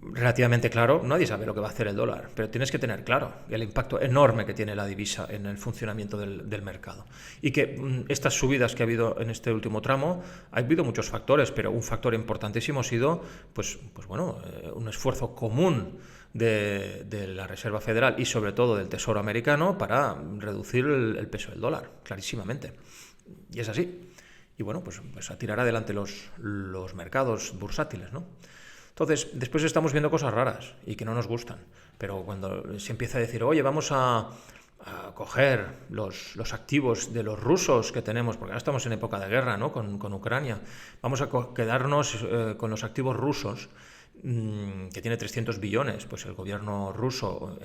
relativamente claro, nadie sabe lo que va a hacer el dólar, pero tienes que tener claro el impacto enorme que tiene la divisa en el funcionamiento del mercado. Y que estas subidas que ha habido en este último tramo, ha habido muchos factores, pero un factor importantísimo ha sido un esfuerzo común de la Reserva Federal y sobre todo del Tesoro americano para reducir el peso del dólar, clarísimamente. Y es así. Y bueno, pues a tirar adelante los mercados bursátiles, ¿no? Entonces, después estamos viendo cosas raras y que no nos gustan. Pero cuando se empieza a decir, oye, vamos a coger los activos de los rusos que tenemos, porque ahora estamos en época de guerra, ¿no? con Ucrania, vamos a quedarnos con los activos rusos, que tiene 300 billones, pues el gobierno ruso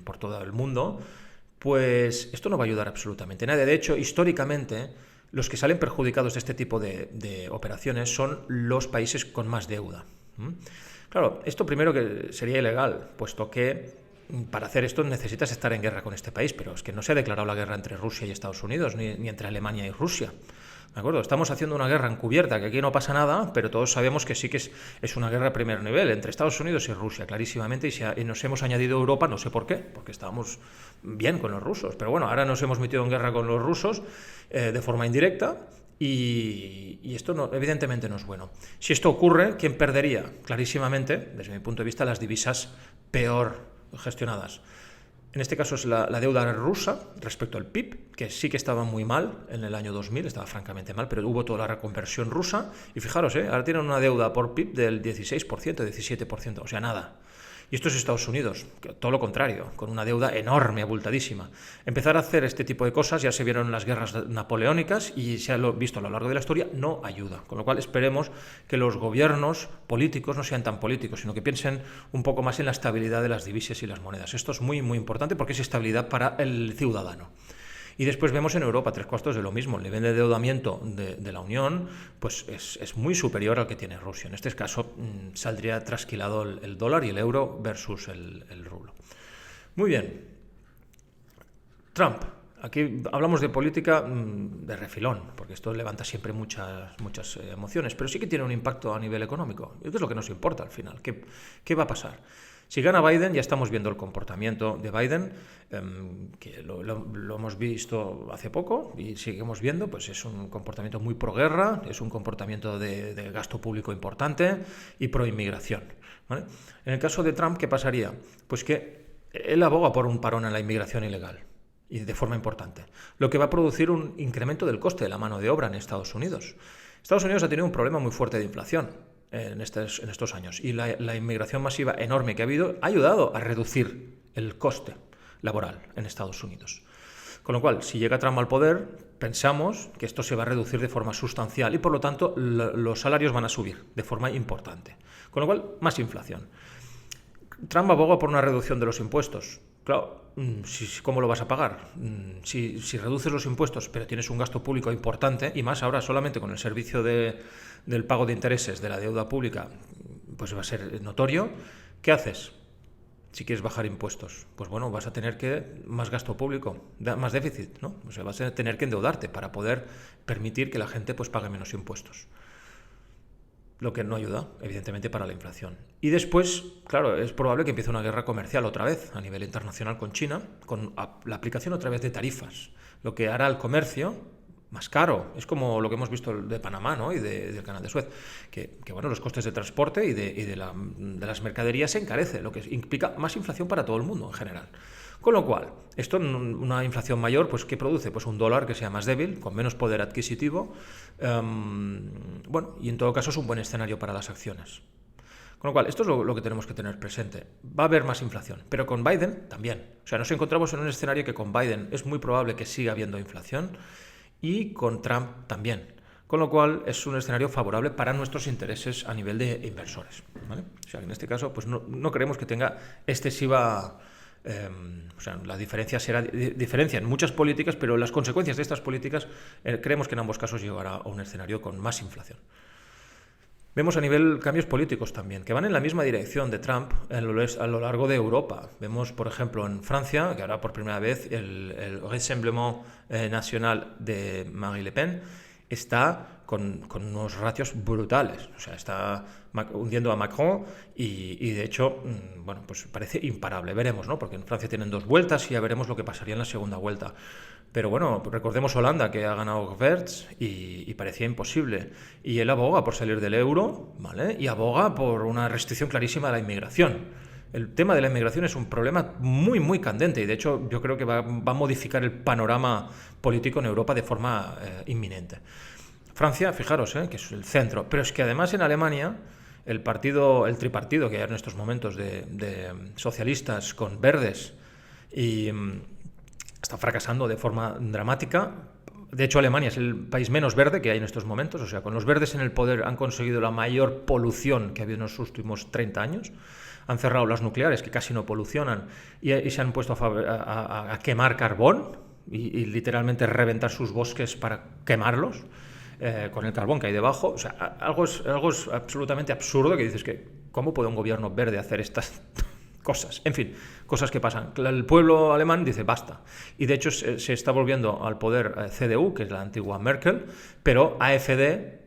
por todo el mundo, pues esto no va a ayudar absolutamente nadie. De hecho, históricamente, los que salen perjudicados de este tipo de operaciones son los países con más deuda. Claro, esto primero que sería ilegal, puesto que para hacer esto necesitas estar en guerra con este país, pero es que no se ha declarado la guerra entre Rusia y Estados Unidos, ni entre Alemania y Rusia. ¿De acuerdo? Estamos haciendo una guerra encubierta, que aquí no pasa nada, pero todos sabemos que sí que es una guerra de primer nivel entre Estados Unidos y Rusia, clarísimamente, y nos hemos añadido a Europa, no sé por qué, porque estábamos bien con los rusos, pero bueno, ahora nos hemos metido en guerra con los rusos de forma indirecta. Y esto evidentemente no es bueno. Si esto ocurre, ¿quién perdería? Clarísimamente, desde mi punto de vista, las divisas peor gestionadas. En este caso es la deuda rusa respecto al PIB, que sí que estaba muy mal en el año 2000, estaba francamente mal, pero hubo toda la reconversión rusa. Y fijaros, ahora tienen una deuda por PIB del 16%, 17%, o sea, nada. Y esto es Estados Unidos, todo lo contrario, con una deuda enorme, abultadísima. Empezar a hacer este tipo de cosas, ya se vieron en las guerras napoleónicas y se ha visto a lo largo de la historia, no ayuda. Con lo cual esperemos que los gobiernos políticos no sean tan políticos, sino que piensen un poco más en la estabilidad de las divisas y las monedas. Esto es muy, muy importante porque es estabilidad para el ciudadano. Y después vemos en Europa 3/4 de lo mismo. El nivel de endeudamiento de la Unión pues es muy superior al que tiene Rusia. En este caso saldría trasquilado el dólar y el euro versus el rublo. Muy bien. Trump. Aquí hablamos de política de refilón, porque esto levanta siempre muchas emociones, pero sí que tiene un impacto a nivel económico. Esto es lo que nos importa al final. ¿Qué va a pasar? Si gana Biden, ya estamos viendo el comportamiento de Biden, que lo hemos visto hace poco y seguimos viendo, pues es un comportamiento muy pro-guerra, es un comportamiento de gasto público importante y pro-inmigración, ¿vale? En el caso de Trump, ¿qué pasaría? Pues que él aboga por un parón en la inmigración ilegal y de forma importante, lo que va a producir un incremento del coste de la mano de obra en Estados Unidos. Estados Unidos ha tenido un problema muy fuerte de inflación en estos años y la inmigración masiva enorme que ha habido ha ayudado a reducir el coste laboral en Estados Unidos. Con lo cual, si llega Trump al poder, pensamos que esto se va a reducir de forma sustancial y por lo tanto los salarios van a subir de forma importante. Con lo cual, más inflación. Trump aboga por una reducción de los impuestos. Claro, ¿cómo lo vas a pagar? Si reduces los impuestos pero tienes un gasto público importante, y más ahora solamente con el servicio del pago de intereses de la deuda pública, pues va a ser notorio. ¿Qué haces si quieres bajar impuestos? Pues bueno, vas a tener más gasto público, más déficit, ¿no? O sea, vas a tener que endeudarte para poder permitir que la gente pues pague menos impuestos. Lo que no ayuda, evidentemente, para la inflación. Y después, claro, es probable que empiece una guerra comercial otra vez a nivel internacional con China, con la aplicación otra vez de tarifas, lo que hará el comercio más caro. Es como lo que hemos visto de Panamá, ¿no? Y del Canal de Suez, que bueno, los costes de transporte y de las mercaderías se encarece, lo que implica más inflación para todo el mundo en general. Con lo cual, esto, una inflación mayor, pues ¿qué produce? Pues un dólar que sea más débil, con menos poder adquisitivo, y en todo caso es un buen escenario para las acciones. Con lo cual, esto es lo que tenemos que tener presente. Va a haber más inflación, pero con Biden también. O sea, nos encontramos en un escenario que con Biden es muy probable que siga habiendo inflación y con Trump también. Con lo cual, es un escenario favorable para nuestros intereses a nivel de inversores, ¿vale? O sea, en este caso, pues no creemos que tenga excesiva O sea, la diferencia será diferencia en muchas políticas, pero las consecuencias de estas políticas creemos que en ambos casos llegará a un escenario con más inflación. Vemos a nivel cambios políticos también, que van en la misma dirección de Trump a lo largo de Europa. Vemos, por ejemplo, en Francia, que ahora por primera vez el Rassemblement National de Marine Le Pen está con unos ratios brutales. O sea, está hundiendo a Macron y de hecho, bueno, pues parece imparable. Veremos, ¿no? Porque en Francia tienen 2 vueltas y ya veremos lo que pasaría en la segunda vuelta. Pero bueno, recordemos Holanda, que ha ganado Geerts y parecía imposible. Y él aboga por salir del euro, ¿vale? Y aboga por una restricción clarísima de la inmigración. El tema de la inmigración es un problema muy, muy candente y de hecho yo creo que va a modificar el panorama político en Europa de forma inminente. Francia, fijaros, que es el centro, pero es que además en Alemania el tripartido que hay en estos momentos de socialistas con verdes y está fracasando de forma dramática. De hecho, Alemania es el país menos verde que hay en estos momentos. O sea, con los verdes en el poder han conseguido la mayor polución que ha habido en los últimos 30 años. Han cerrado las nucleares, que casi no polucionan, y se han puesto a quemar carbón y literalmente reventar sus bosques para quemarlos con el carbón que hay debajo. O sea, algo es absolutamente absurdo, que dices que ¿cómo puede un gobierno verde hacer estas cosas? En fin, cosas que pasan. El pueblo alemán dice basta. Y de hecho se está volviendo al poder CDU, que es la antigua Merkel, pero AfD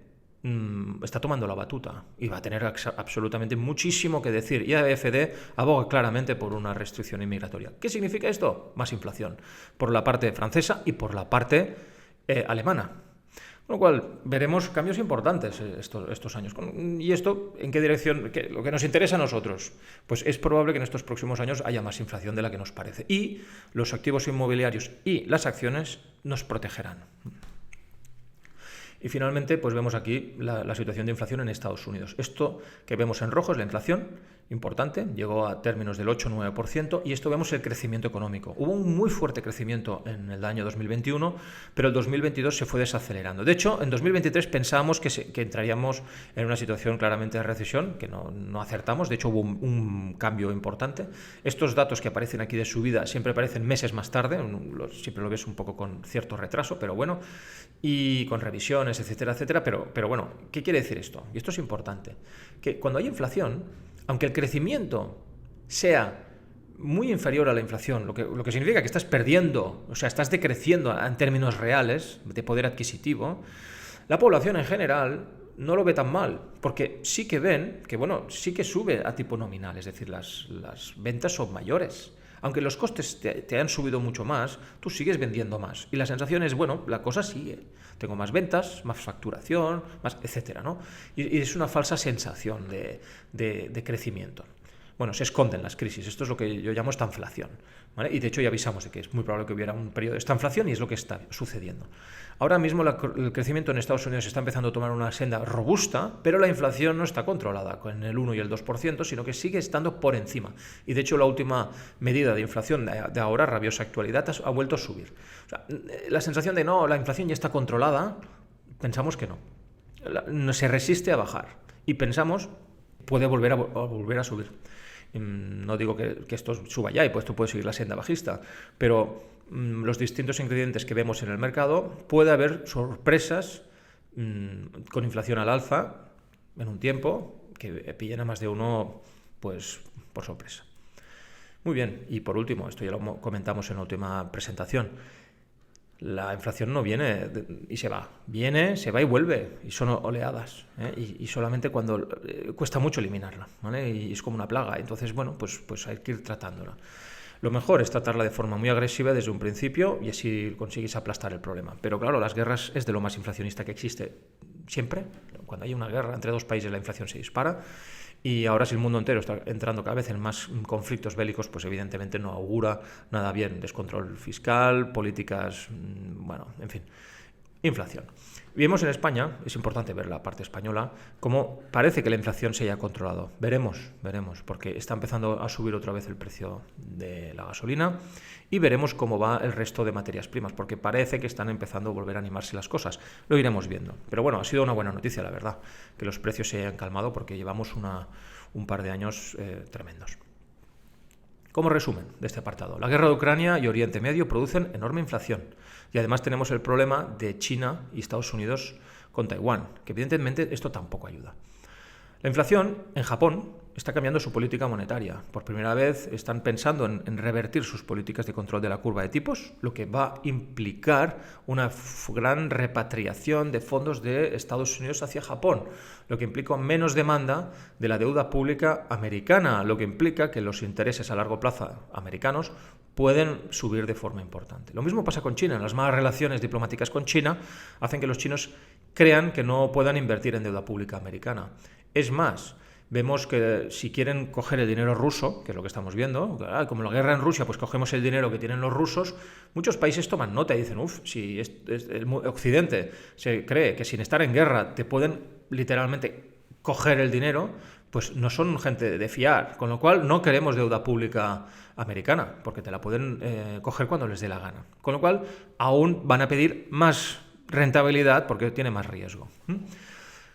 está tomando la batuta y va a tener absolutamente muchísimo que decir. Y AfD aboga claramente por una restricción inmigratoria. ¿Qué significa esto? Más inflación, por la parte francesa y por la parte alemana. Con lo cual, veremos cambios importantes estos años. ¿Y esto en qué dirección? Lo que nos interesa a nosotros, pues es probable que en estos próximos años haya más inflación de la que nos parece. Y los activos inmobiliarios y las acciones nos protegerán. Y finalmente, pues vemos aquí la situación de inflación en Estados Unidos. Esto que vemos en rojo es la inflación, importante, llegó a términos del 8-9%, y esto vemos el crecimiento económico. Hubo un muy fuerte crecimiento en el año 2021, pero el 2022 se fue desacelerando. De hecho, en 2023 pensábamos que entraríamos en una situación claramente de recesión, que no acertamos. De hecho, hubo un cambio importante. Estos datos que aparecen aquí de subida siempre aparecen meses más tarde, siempre lo ves un poco con cierto retraso, pero bueno, y con revisiones, etcétera, etcétera. Pero bueno, ¿qué quiere decir esto? Y esto es importante, que cuando hay inflación, aunque el crecimiento sea muy inferior a la inflación, lo que significa que estás perdiendo, o sea, estás decreciendo en términos reales de poder adquisitivo, la población en general no lo ve tan mal, porque sí que ven que, bueno, sí que sube a tipo nominal, es decir, las ventas son mayores. Aunque los costes te han subido mucho más, tú sigues vendiendo más. Y la sensación es, bueno, la cosa sigue. Tengo más ventas, más facturación, más, etcétera, ¿no? Y es una falsa sensación de crecimiento. Bueno, se esconden las crisis. Esto es lo que yo llamo estanflación, ¿vale? Y de hecho ya avisamos de que es muy probable que hubiera un periodo de estanflación y es lo que está sucediendo. Ahora mismo el crecimiento en Estados Unidos está empezando a tomar una senda robusta, pero la inflación no está controlada con el 1 y el 2%, sino que sigue estando por encima. Y de hecho la última medida de inflación de ahora, rabiosa actualidad, ha vuelto a subir. O sea, la sensación de no, la inflación ya está controlada, pensamos que no. Se resiste a bajar y pensamos puede volver a subir. No digo que esto suba ya y pues esto puede seguir la senda bajista, pero los distintos ingredientes que vemos en el mercado, puede haber sorpresas con inflación al alza en un tiempo que pillen a más de uno pues por sorpresa. Muy bien, y por último, esto ya lo comentamos en la última presentación, la inflación no viene y se va, viene, se va y vuelve, y son oleadas, y solamente cuando cuesta mucho eliminarla, ¿vale? Y es como una plaga, entonces, bueno, pues hay que ir tratándola. Lo mejor es tratarla de forma muy agresiva desde un principio y así consigues aplastar el problema. Pero claro, las guerras es de lo más inflacionista que existe siempre. Cuando hay una guerra entre dos países la inflación se dispara. Y ahora si el mundo entero está entrando cada vez en más conflictos bélicos, pues evidentemente no augura nada bien. Descontrol fiscal, políticas, bueno, en fin, inflación. Vemos en España, es importante ver la parte española, cómo parece que la inflación se haya controlado. Veremos, porque está empezando a subir otra vez el precio de la gasolina y veremos cómo va el resto de materias primas, porque parece que están empezando a volver a animarse las cosas. Lo iremos viendo. Pero bueno, ha sido una buena noticia, la verdad, que los precios se hayan calmado porque llevamos un par de años tremendos. Como resumen de este apartado, la guerra de Ucrania y Oriente Medio producen enorme inflación. Y además tenemos el problema de China y Estados Unidos con Taiwán, que evidentemente esto tampoco ayuda. La inflación en Japón está cambiando su política monetaria. Por primera vez están pensando en revertir sus políticas de control de la curva de tipos, lo que va a implicar una gran repatriación de fondos de Estados Unidos hacia Japón, lo que implica menos demanda de la deuda pública americana, lo que implica que los intereses a largo plazo americanos pueden subir de forma importante. Lo mismo pasa con China. Las malas relaciones diplomáticas con China hacen que los chinos crean que no puedan invertir en deuda pública americana. Es más, vemos que si quieren coger el dinero ruso, que es lo que estamos viendo, como la guerra en Rusia, pues cogemos el dinero que tienen los rusos, muchos países toman nota y dicen, si el Occidente se cree que sin estar en guerra te pueden literalmente coger el dinero, pues no son gente de fiar, con lo cual no queremos deuda pública americana, porque te la pueden coger cuando les dé la gana. Con lo cual aún van a pedir más rentabilidad porque tiene más riesgo.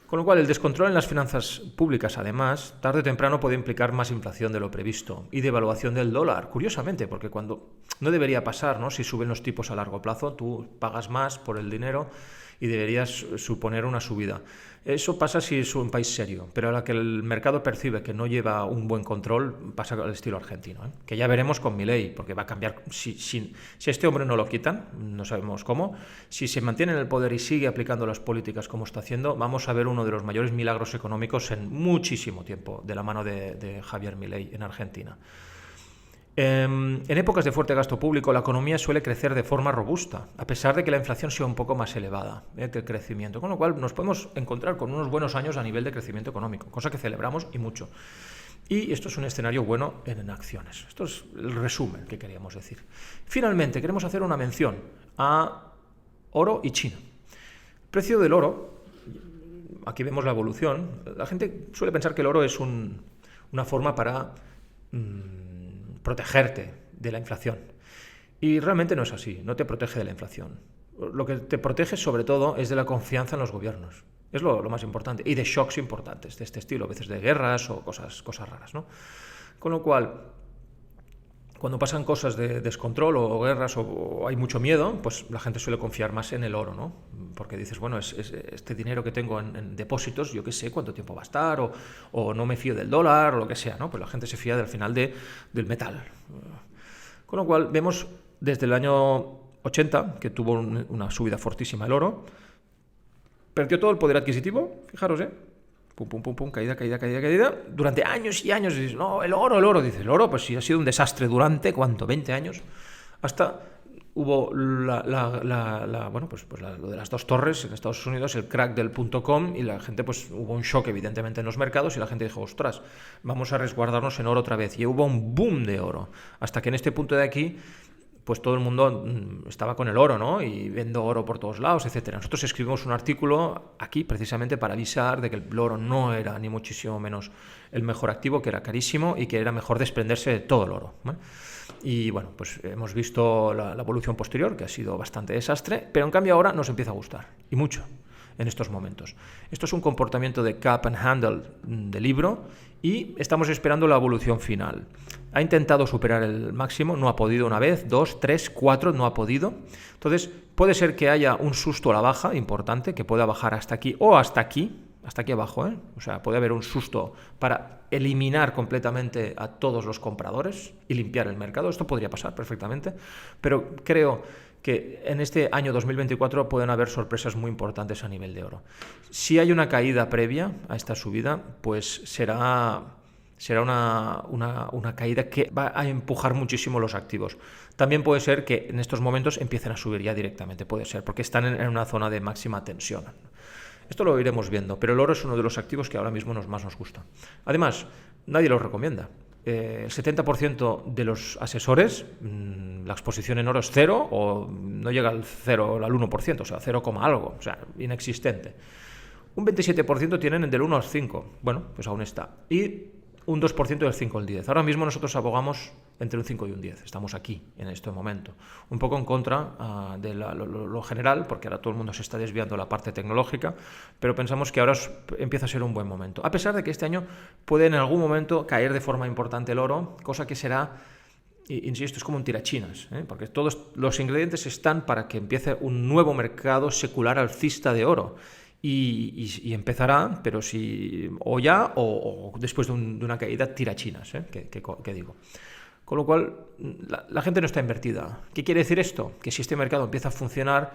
Con lo cual, el descontrol en las finanzas públicas, además, tarde o temprano puede implicar más inflación de lo previsto y devaluación del dólar. Curiosamente, porque cuando no debería pasar, ¿no? Si suben los tipos a largo plazo, tú pagas más por el dinero y deberías suponer una subida. Eso pasa si es un país serio, pero a la que el mercado percibe que no lleva un buen control, pasa al estilo argentino, ¿eh? Que ya veremos con Milei, porque va a cambiar. Si este hombre no lo quitan, no sabemos cómo, si se mantiene en el poder y sigue aplicando las políticas como está haciendo, vamos a ver uno de los mayores milagros económicos en muchísimo tiempo, de la mano de Javier Milei en Argentina. En épocas de fuerte gasto público, la economía suele crecer de forma robusta, a pesar de que la inflación sea un poco más elevada que el crecimiento, con lo cual nos podemos encontrar con unos buenos años a nivel de crecimiento económico, cosa que celebramos y mucho. Y esto es un escenario bueno en acciones. Esto es el resumen que queríamos decir. Finalmente, queremos hacer una mención a oro y China. El precio del oro, aquí vemos la evolución. La gente suele pensar que el oro es una forma para protegerte de la inflación. Y realmente no es así, no te protege de la inflación. Lo que te protege sobre todo es de la confianza en los gobiernos. Es lo más importante. Y de shocks importantes de este estilo, a veces de guerras o cosas raras, ¿no? Con lo cual, cuando pasan cosas de descontrol o guerras o hay mucho miedo, pues la gente suele confiar más en el oro, ¿no? Porque dices, bueno, es este dinero que tengo en depósitos, yo qué sé cuánto tiempo va a estar, o no me fío del dólar, o lo que sea, ¿no? Pues la gente se fía al final del metal. Con lo cual, vemos desde el año 80, que tuvo una subida fortísima el oro, perdió todo el poder adquisitivo, fijaros, pum, pum, pum, pum, caída, durante años y años, dices, no, el oro, dices, el oro, pues sí, ha sido un desastre durante, ¿cuánto? 20 años, hasta hubo lo de las dos torres en Estados Unidos, el crack del .com, y la gente, pues hubo un shock evidentemente en los mercados y la gente dijo, ostras, vamos a resguardarnos en oro otra vez, y hubo un boom de oro, hasta que en este punto de aquí pues todo el mundo estaba con el oro, ¿no? Y vendo oro por todos lados, etcétera. Nosotros escribimos un artículo aquí precisamente para avisar de que el oro no era ni muchísimo menos el mejor activo, que era carísimo y que era mejor desprenderse de todo el oro, ¿vale? Y bueno, pues hemos visto la evolución posterior, que ha sido bastante desastre, pero en cambio ahora nos empieza a gustar, y mucho, en estos momentos. Esto es un comportamiento de Cup and Handle de libro y estamos esperando la evolución final. Ha intentado superar el máximo, no ha podido una vez, 2, 3, 4, no ha podido. Entonces puede ser que haya un susto a la baja importante, que pueda bajar hasta aquí o hasta aquí abajo, ¿eh? O sea, puede haber un susto para eliminar completamente a todos los compradores y limpiar el mercado. Esto podría pasar perfectamente, pero creo que en este año 2024 pueden haber sorpresas muy importantes a nivel de oro. Si hay una caída previa a esta subida, pues será una caída que va a empujar muchísimo los activos. También puede ser que en estos momentos empiecen a subir ya directamente, puede ser, porque están en una zona de máxima tensión. Esto lo iremos viendo, pero el oro es uno de los activos que ahora mismo más nos gusta. Además, nadie lo recomienda. El 70% de los asesores, la exposición en oro es cero o no llega al 1%, o sea, 0, algo, o sea, inexistente. Un 27% tienen del 1 al 5, bueno, pues aún está. Y un 2% del 5 al 10. Ahora mismo nosotros abogamos entre un 5 y un 10. Estamos aquí, en este momento. Un poco en contra de lo general, porque ahora todo el mundo se está desviando de la parte tecnológica, pero pensamos que ahora empieza a ser un buen momento. A pesar de que este año puede en algún momento caer de forma importante el oro, cosa que será insisto, es como un tirachinas, porque todos los ingredientes están para que empiece un nuevo mercado secular alcista de oro. Y empezará, pero si o ya o después de una caída tirachinas, que digo. Con lo cual, la gente no está invertida. ¿Qué quiere decir esto? Que si este mercado empieza a funcionar,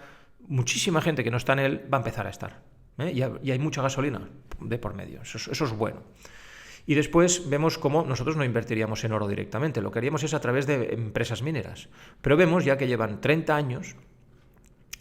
muchísima gente que no está en él va a empezar a estar. Y hay mucha gasolina de por medio. Eso es bueno. Y después vemos cómo nosotros no invertiríamos en oro directamente. Lo que haríamos es a través de empresas mineras. Pero vemos ya que llevan 30 años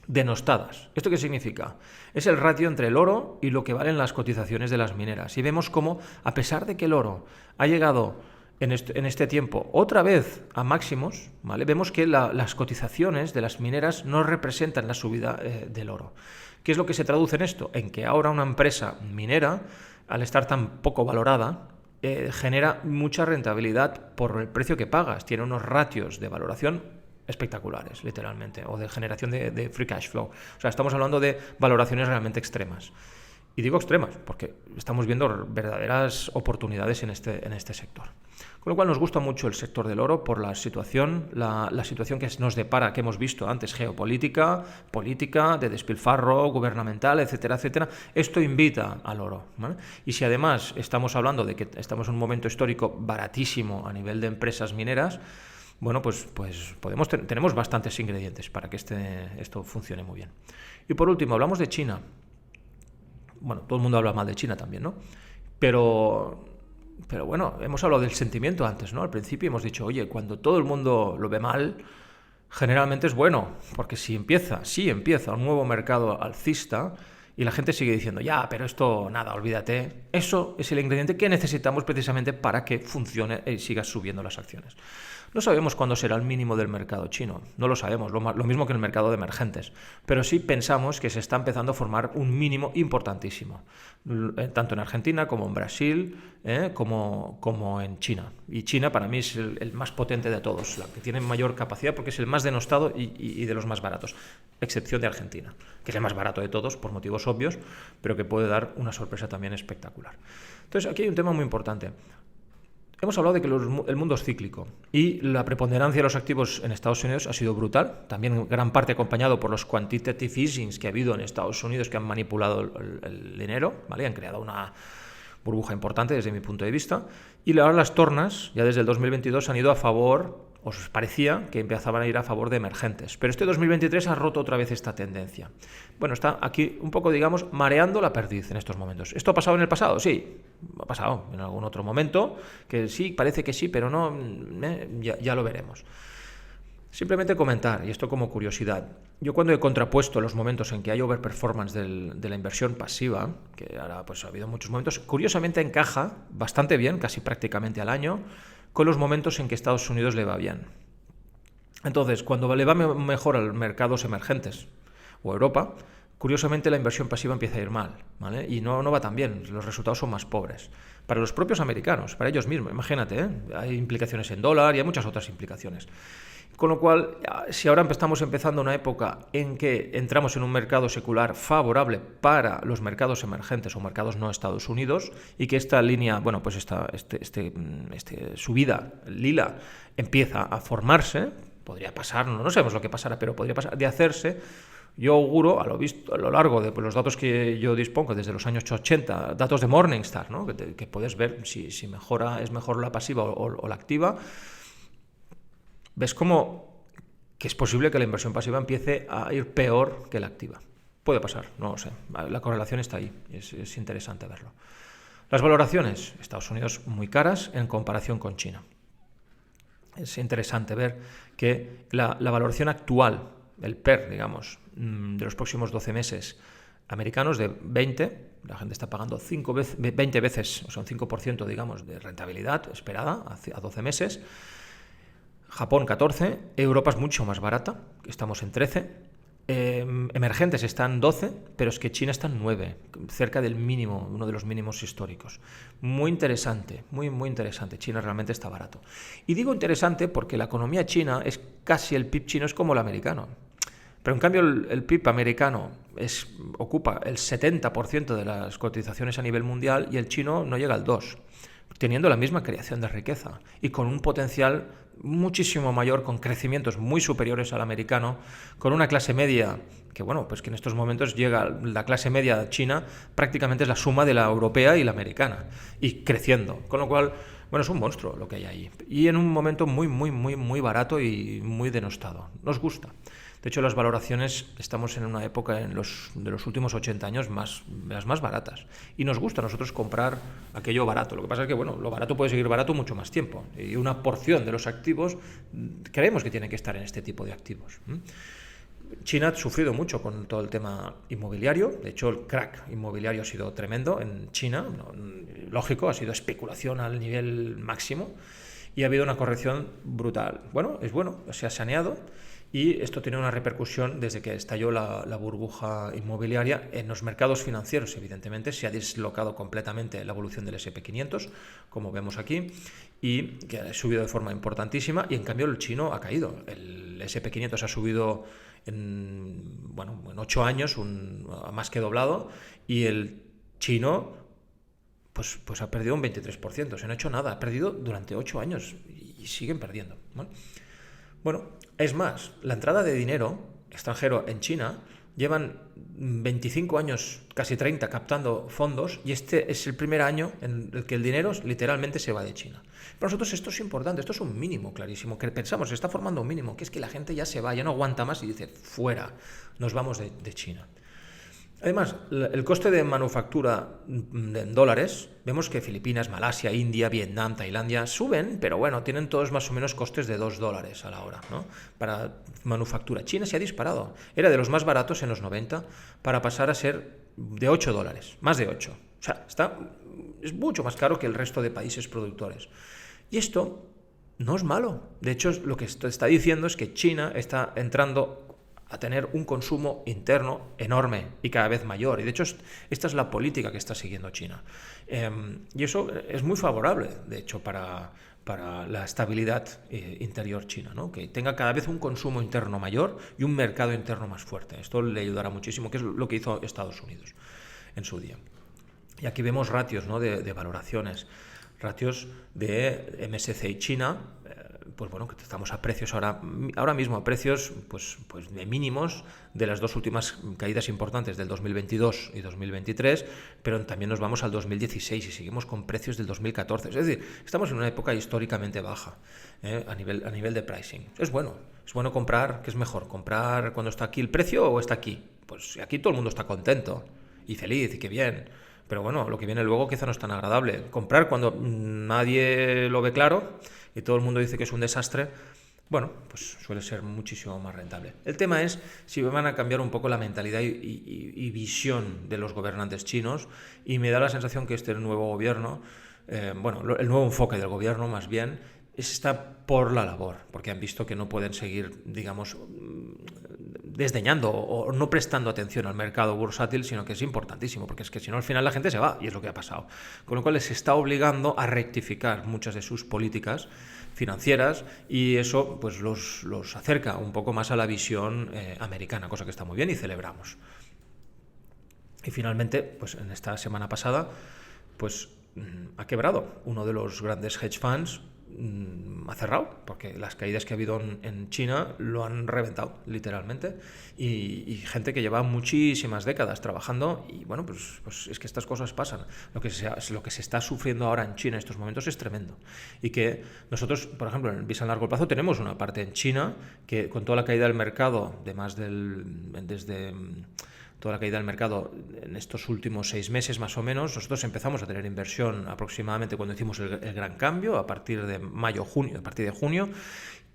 denostadas. ¿Esto qué significa? Es el ratio entre el oro y lo que valen las cotizaciones de las mineras. Y vemos cómo, a pesar de que el oro ha llegado en este tiempo otra vez a máximos, ¿vale? Vemos que las cotizaciones de las mineras no representan la subida del oro. ¿Qué es lo que se traduce en esto? En que ahora una empresa minera, al estar tan poco valorada, genera mucha rentabilidad por el precio que pagas. Tiene unos ratios de valoración espectaculares, literalmente, o de generación de free cash flow. O sea, estamos hablando de valoraciones realmente extremas. Y digo extremas porque estamos viendo verdaderas oportunidades en este sector. Con lo cual nos gusta mucho el sector del oro por la situación que nos depara, que hemos visto antes, geopolítica, política, de despilfarro gubernamental, etcétera, etcétera. Esto invita al oro, ¿vale? Y si además estamos hablando de que estamos en un momento histórico baratísimo a nivel de empresas mineras, bueno, pues tenemos bastantes ingredientes para que esto funcione muy bien. Y por último, hablamos de China. Bueno, todo el mundo habla mal de China también, ¿no? Pero bueno, hemos hablado del sentimiento antes, ¿no? Al principio hemos dicho, oye, cuando todo el mundo lo ve mal, generalmente es bueno, porque si empieza un nuevo mercado alcista y la gente sigue diciendo, ya, pero esto, nada, olvídate, eso es el ingrediente que necesitamos precisamente para que funcione y siga subiendo las acciones. No sabemos cuándo será el mínimo del mercado chino, no lo sabemos, lo mismo que en el mercado de emergentes, pero sí pensamos que se está empezando a formar un mínimo importantísimo, tanto en Argentina como en Brasil, como en China. Y China para mí es el más potente de todos, la que tiene mayor capacidad porque es el más denostado y de los más baratos, excepción de Argentina, que es el más barato de todos por motivos obvios, pero que puede dar una sorpresa también espectacular. Entonces aquí hay un tema muy importante. Hemos hablado de que el mundo es cíclico y la preponderancia de los activos en Estados Unidos ha sido brutal, también en gran parte acompañado por los quantitative easings que ha habido en Estados Unidos que han manipulado el dinero, ¿vale? Han creado una burbuja importante desde mi punto de vista y ahora las tornas, ya desde el 2022, han ido a favor, os parecía que empezaban a ir a favor de emergentes, pero este 2023 ha roto otra vez esta tendencia. Bueno, está aquí un poco, digamos, mareando la perdiz en estos momentos. ¿Esto ha pasado en el pasado? Sí, ha pasado en algún otro momento, que sí, parece que sí, pero no, ya lo veremos. Simplemente comentar, y esto como curiosidad, yo cuando he contrapuesto los momentos en que hay overperformance de la inversión pasiva, que ahora pues ha habido muchos momentos, curiosamente encaja bastante bien, casi prácticamente al año, con los momentos en que Estados Unidos le va bien. Entonces, cuando le va mejor a los mercados emergentes o Europa, curiosamente la inversión pasiva empieza a ir mal, ¿vale? Y no va tan bien, los resultados son más pobres. Para los propios americanos, para ellos mismos, imagínate, hay implicaciones en dólar y hay muchas otras implicaciones. Con lo cual, si ahora estamos empezando una época en que entramos en un mercado secular favorable para los mercados emergentes o mercados no Estados Unidos y que esta línea, bueno, pues esta subida lila empieza a formarse, podría pasar, no sabemos lo que pasará, pero podría pasar de hacerse. Yo auguro, a lo largo de los datos que yo dispongo desde los años 80, datos de Morningstar, ¿no? que puedes ver si es mejor la pasiva o la activa. ¿Ves cómo que es posible que la inversión pasiva empiece a ir peor que la activa? Puede pasar, no lo sé. La correlación está ahí, es interesante verlo. Las valoraciones, Estados Unidos muy caras en comparación con China. Es interesante ver que la valoración actual, el PER, digamos, de los próximos 12 meses americanos de 20, la gente está pagando 20 veces, o sea, un 5%, digamos, de rentabilidad esperada a 12 meses. Japón 14, Europa es mucho más barata, estamos en 13, emergentes están 12, pero es que China está en 9, cerca del mínimo, uno de los mínimos históricos. Muy interesante, muy interesante, China realmente está barato. Y digo interesante porque la economía china es casi el PIB chino, es como el americano. Pero en cambio el PIB americano ocupa el 70% de las cotizaciones a nivel mundial y el chino no llega al 2%. Teniendo la misma creación de riqueza y con un potencial muchísimo mayor, con crecimientos muy superiores al americano, con una clase media que, bueno, pues que en estos momentos llega, la clase media china prácticamente es la suma de la europea y la americana, y creciendo, con lo cual, bueno, es un monstruo lo que hay ahí, y en un momento muy barato y muy denostado. Nos gusta. De hecho, las valoraciones, estamos en una época de los últimos 80 años las más baratas. Y nos gusta a nosotros comprar aquello barato. Lo que pasa es que, bueno, lo barato puede seguir barato mucho más tiempo. Y una porción de los activos creemos que tiene que estar en este tipo de activos. China ha sufrido mucho con todo el tema inmobiliario. De hecho, el crack inmobiliario ha sido tremendo en China. Lógico, ha sido especulación al nivel máximo. Y ha habido una corrección brutal. Bueno, se ha saneado. Y esto tiene una repercusión desde que estalló la burbuja inmobiliaria en los mercados financieros, evidentemente. Se ha dislocado completamente la evolución del S&P 500, como vemos aquí, y que ha subido de forma importantísima, y en cambio el chino ha caído. El S&P 500 ha subido en 8 años, más que doblado, y el chino pues ha perdido un 23%. Se no ha hecho nada, ha perdido durante 8 años y siguen perdiendo, ¿no? Bueno, es más, la entrada de dinero extranjero en China llevan 25 años, casi 30, captando fondos, y este es el primer año en el que el dinero literalmente se va de China. Para nosotros esto es importante, esto es un mínimo clarísimo, que pensamos, se está formando un mínimo, que es que la gente ya se va, ya no aguanta más y dice, fuera, nos vamos de China. Además, el coste de manufactura en dólares, vemos que Filipinas, Malasia, India, Vietnam, Tailandia suben, pero bueno, tienen todos más o menos costes de $2 a la hora, ¿no? Para manufactura. China se ha disparado. Era de los más baratos en los 90 para pasar a ser de $8, más de 8. O sea, es mucho más caro que el resto de países productores. Y esto no es malo. De hecho, lo que está diciendo es que China está entrando a tener un consumo interno enorme y cada vez mayor. Y de hecho, esta es la política que está siguiendo China. Y eso es muy favorable, de hecho, para la estabilidad interior china, ¿no? Que tenga cada vez un consumo interno mayor y un mercado interno más fuerte. Esto le ayudará muchísimo, que es lo que hizo Estados Unidos en su día. Y aquí vemos ratios, ¿no? de valoraciones, ratios de MSCI China. Pues bueno, que estamos a precios ahora mismo, a precios pues de mínimos de las dos últimas caídas importantes del 2022 y 2023, pero también nos vamos al 2016 y seguimos con precios del 2014. Es decir, estamos en una época históricamente baja a nivel de pricing. Es bueno comprar. ¿Qué es mejor? ¿Comprar cuando está aquí el precio o está aquí? Pues aquí todo el mundo está contento y feliz y qué bien. Pero bueno, lo que viene luego quizá no es tan agradable. Comprar cuando nadie lo ve claro y todo el mundo dice que es un desastre, bueno, pues suele ser muchísimo más rentable. El tema es si van a cambiar un poco la mentalidad y visión de los gobernantes chinos, y me da la sensación que este nuevo gobierno, el nuevo enfoque del gobierno más bien, está por la labor, porque han visto que no pueden seguir, digamos, desdeñando o no prestando atención al mercado bursátil, sino que es importantísimo, porque es que si no al final la gente se va, y es lo que ha pasado. Con lo cual les está obligando a rectificar muchas de sus políticas financieras, y eso pues los acerca un poco más a la visión americana, cosa que está muy bien y celebramos. Y finalmente, pues en esta semana pasada, pues ha quebrado uno de los grandes hedge funds, ha cerrado, porque las caídas que ha habido en China lo han reventado, literalmente, y gente que lleva muchísimas décadas trabajando, y bueno, pues es que estas cosas pasan. Lo que se está sufriendo ahora en China en estos momentos es tremendo, y que nosotros, por ejemplo, en Visa a largo plazo tenemos una parte en China que, con toda la caída del mercado, toda la caída del mercado en estos últimos 6 meses más o menos, nosotros empezamos a tener inversión aproximadamente cuando hicimos el gran cambio, a partir de junio,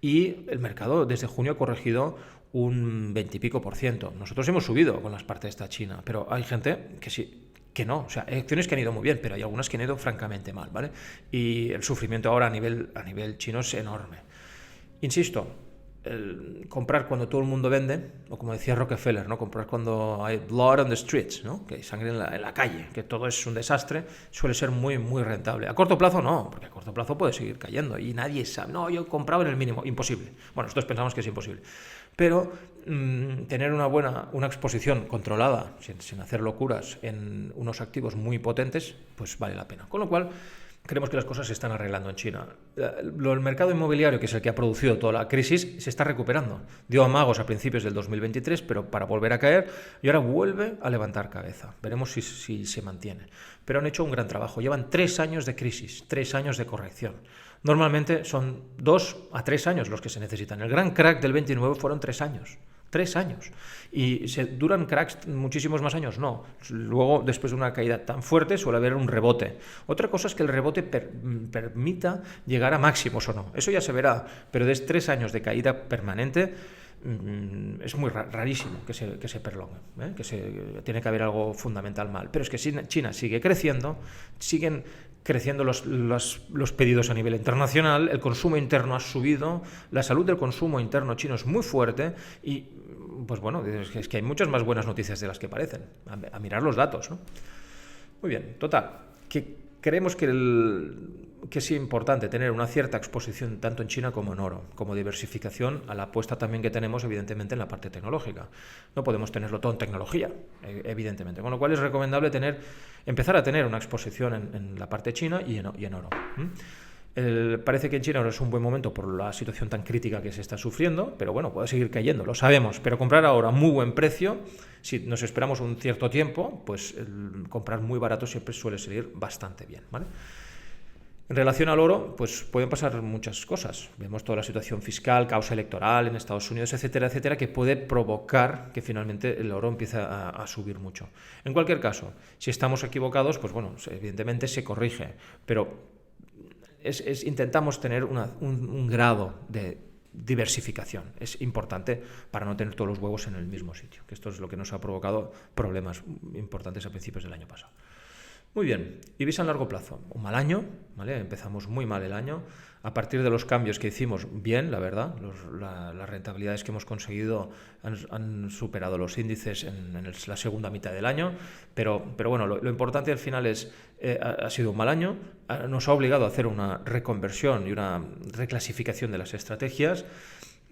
y el mercado desde junio ha corregido un 20 y pico %. Nosotros hemos subido con las partes de esta China, pero hay gente que sí, que no. O sea, hay acciones que han ido muy bien, pero hay algunas que han ido francamente mal, ¿vale? Y el sufrimiento ahora a nivel chino es enorme. Insisto, comprar cuando todo el mundo vende, o como decía Rockefeller, ¿no? Comprar cuando hay blood on the streets, ¿no? Que hay sangre en la calle, que todo es un desastre, suele ser muy, muy rentable. A corto plazo no, porque a corto plazo puede seguir cayendo y nadie sabe, no, yo compraba en el mínimo, imposible. Bueno, nosotros pensamos que es imposible. Pero tener una exposición controlada, sin hacer locuras, en unos activos muy potentes, pues vale la pena. Con lo cual, creemos que las cosas se están arreglando en China. El mercado inmobiliario, que es el que ha producido toda la crisis, se está recuperando. Dio amagos a principios del 2023, pero para volver a caer, y ahora vuelve a levantar cabeza. Veremos si se mantiene. Pero han hecho un gran trabajo. Llevan 3 años de crisis, 3 años de corrección. Normalmente son 2 a 3 años los que se necesitan. El gran crack del 29 fueron 3 años. 3 años. ¿Y se duran cracks muchísimos más años? No. Luego, después de una caída tan fuerte, suele haber un rebote. Otra cosa es que el rebote permita llegar a máximos o no. Eso ya se verá. Pero de 3 años de caída permanente, es muy rarísimo que se prolongue, tiene que haber algo fundamental mal. Pero es que China sigue creciendo, siguen creciendo los pedidos a nivel internacional, el consumo interno ha subido, la salud del consumo interno chino es muy fuerte y, pues bueno, es que hay muchas más buenas noticias de las que parecen, a mirar los datos, ¿no? Muy bien, total, que creemos que es importante tener una cierta exposición tanto en China como en oro, como diversificación a la apuesta también que tenemos, evidentemente, en la parte tecnológica. No podemos tenerlo todo en tecnología, evidentemente, con lo cual es recomendable empezar a tener una exposición en la parte china y en oro. Parece que en China ahora es un buen momento por la situación tan crítica que se está sufriendo, pero bueno, puede seguir cayendo, lo sabemos, pero comprar ahora a muy buen precio, si nos esperamos un cierto tiempo, pues comprar muy barato siempre suele salir bastante bien, ¿vale? En relación al oro, pues pueden pasar muchas cosas. Vemos toda la situación fiscal, causa electoral en Estados Unidos, etcétera, etcétera, que puede provocar que finalmente el oro empiece a subir mucho. En cualquier caso, si estamos equivocados, pues bueno, evidentemente se corrige, pero intentamos tener un grado de diversificación. Es importante para no tener todos los huevos en el mismo sitio, que esto es lo que nos ha provocado problemas importantes a principios del año pasado. Muy bien, Ibiza en largo plazo, un mal año, ¿vale? Empezamos muy mal el año. A partir de los cambios que hicimos, bien, la verdad, las rentabilidades que hemos conseguido han superado los índices en la segunda mitad del año, pero bueno, lo importante al final ha sido un mal año, nos ha obligado a hacer una reconversión y una reclasificación de las estrategias,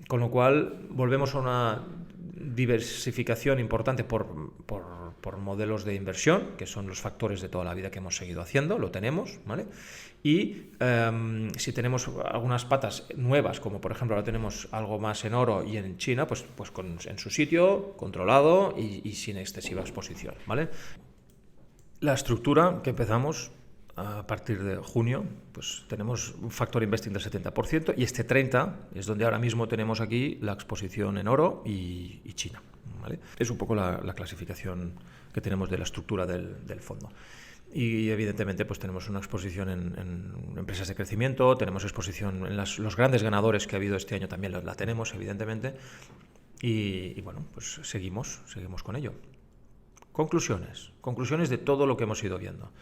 con lo cual volvemos a una diversificación importante por modelos de inversión, que son los factores de toda la vida que hemos seguido haciendo, lo tenemos, ¿vale? Y si tenemos algunas patas nuevas, como por ejemplo ahora tenemos algo más en oro y en China, pues en su sitio, controlado y sin excesiva exposición, ¿vale? La estructura que empezamos a partir de junio, pues tenemos un factor investing del 70% y este 30% es donde ahora mismo tenemos aquí la exposición en oro y China, ¿vale? Es un poco la clasificación que tenemos de la estructura del fondo. Y evidentemente pues tenemos una exposición en empresas de crecimiento, tenemos exposición en los grandes ganadores que ha habido este año, también la tenemos evidentemente, y bueno, pues seguimos con ello. Conclusiones de todo lo que hemos ido viendo.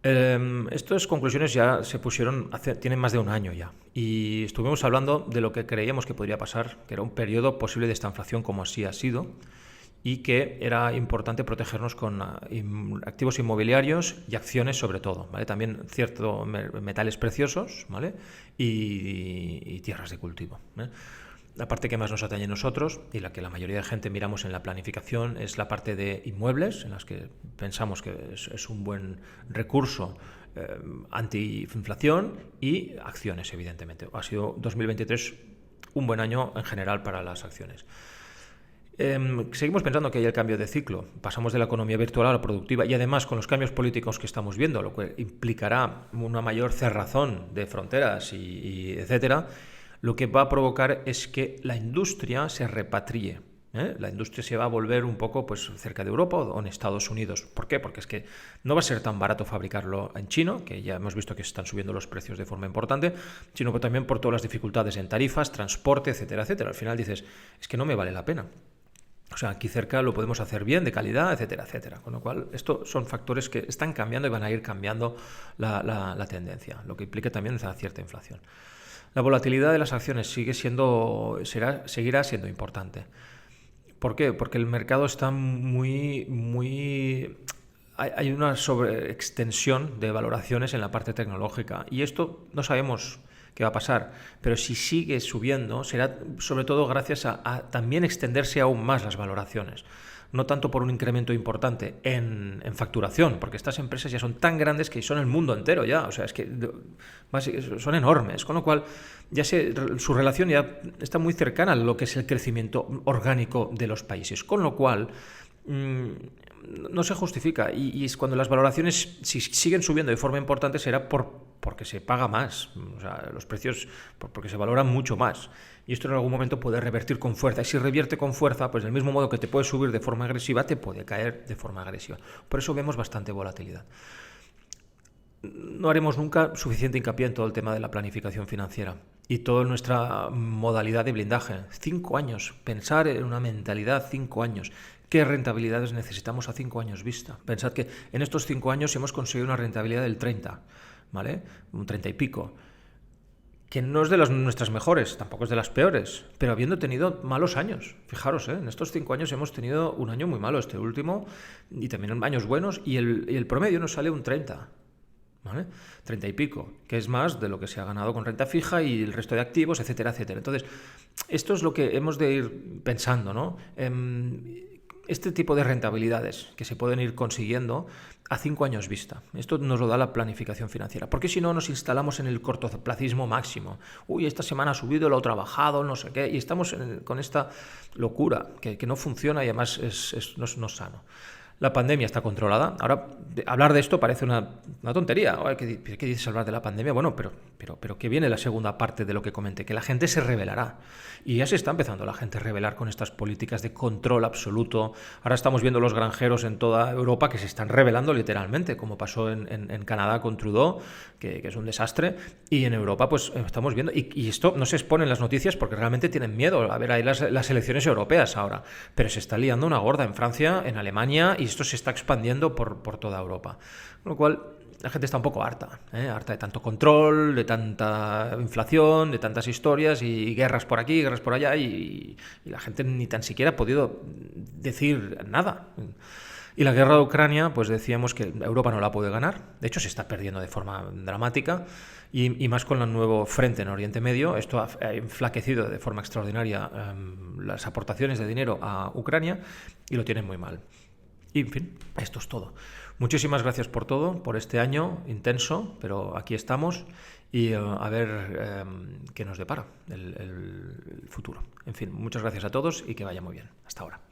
Estas conclusiones ya se pusieron tienen más de un año ya, y estuvimos hablando de lo que creíamos que podría pasar, que era un periodo posible de estanflación como así ha sido, y que era importante protegernos con activos inmobiliarios y acciones sobre todo, ¿vale? También ciertos metales preciosos, ¿vale? y tierras de cultivo, ¿eh? La parte que más nos atañe a nosotros y la que la mayoría de gente miramos en la planificación es la parte de inmuebles, en las que pensamos que es un buen recurso antiinflación, y acciones, evidentemente. Ha sido 2023 un buen año en general para las acciones. Seguimos pensando que hay el cambio de ciclo. Pasamos de la economía virtual a la productiva, y además con los cambios políticos que estamos viendo, lo que implicará una mayor cerrazón de fronteras y etcétera, lo que va a provocar es que la industria se repatrie, ¿eh? La industria se va a volver un poco pues cerca de Europa o en Estados Unidos. ¿Por qué? Porque es que no va a ser tan barato fabricarlo en China, que ya hemos visto que están subiendo los precios de forma importante, sino que también por todas las dificultades en tarifas, transporte, etcétera, etcétera. Al final dices, es que no me vale la pena. O sea, aquí cerca lo podemos hacer bien, de calidad, etcétera, etcétera. Con lo cual, estos son factores que están cambiando y van a ir cambiando la tendencia, lo que implica también una cierta inflación. La volatilidad de las acciones seguirá siendo importante. ¿Por qué? Porque el mercado está hay una sobreextensión de valoraciones en la parte tecnológica, y esto no sabemos qué va a pasar, pero si sigue subiendo será sobre todo gracias a también extenderse aún más las valoraciones. no tanto por un incremento importante en facturación, porque estas empresas ya son tan grandes que son el mundo entero ya, o sea, es que son enormes, con lo cual su relación ya está muy cercana a lo que es el crecimiento orgánico de los países, con lo cual no se justifica, y es cuando las valoraciones si siguen subiendo de forma importante será porque se paga más, o sea, los precios porque se valoran mucho más, y esto en algún momento puede revertir con fuerza, y si revierte con fuerza, pues del mismo modo que te puede subir de forma agresiva, te puede caer de forma agresiva. Por eso vemos bastante volatilidad. No haremos nunca suficiente hincapié en todo el tema de la planificación financiera y toda nuestra modalidad de blindaje. 5 años, pensar en una mentalidad 5 años. ¿Qué rentabilidades necesitamos a 5 años vista? Pensad que en estos 5 años hemos conseguido una rentabilidad del 30, ¿vale? Un 30 y pico. Que no es de nuestras mejores, tampoco es de las peores, pero habiendo tenido malos años. Fijaros, en estos 5 años hemos tenido un año muy malo, este último, y también años buenos, y el promedio nos sale un 30. ¿Vale? 30 y pico, que es más de lo que se ha ganado con renta fija y el resto de activos, etcétera, etcétera. Entonces, esto es lo que hemos de ir pensando, ¿no? Este tipo de rentabilidades que se pueden ir consiguiendo a 5 años vista. Esto nos lo da la planificación financiera. Porque si no, nos instalamos en el cortoplacismo máximo. Uy, esta semana ha subido, lo ha trabajado, no sé qué. Y estamos con esta locura que no funciona y además no es sano. La pandemia está controlada. Ahora, hablar de esto parece una tontería. ¿Qué dices hablar de la pandemia? Bueno, pero que viene la segunda parte de lo que comenté, que la gente se rebelará. Y ya se está empezando la gente a rebelar con estas políticas de control absoluto. Ahora estamos viendo los granjeros en toda Europa que se están rebelando literalmente, como pasó en Canadá con Trudeau, que es un desastre. Y en Europa, pues estamos viendo... Y esto no se expone en las noticias porque realmente tienen miedo. A ver, hay las elecciones europeas ahora. Pero se está liando una gorda en Francia, en Alemania, y esto se está expandiendo por toda Europa. Con lo cual, la gente está un poco harta de tanto control, de tanta inflación, de tantas historias y guerras por aquí, guerras por allá, y la gente ni tan siquiera ha podido decir nada. Y la guerra de Ucrania, pues decíamos que Europa no la puede ganar. De hecho, se está perdiendo de forma dramática. Y más con el nuevo frente en Oriente Medio, esto ha enflaquecido de forma extraordinaria las aportaciones de dinero a Ucrania y lo tienen muy mal. Y, en fin, esto es todo. Muchísimas gracias por todo, por este año intenso, pero aquí estamos y a ver qué nos depara el futuro. En fin, muchas gracias a todos y que vaya muy bien. Hasta ahora.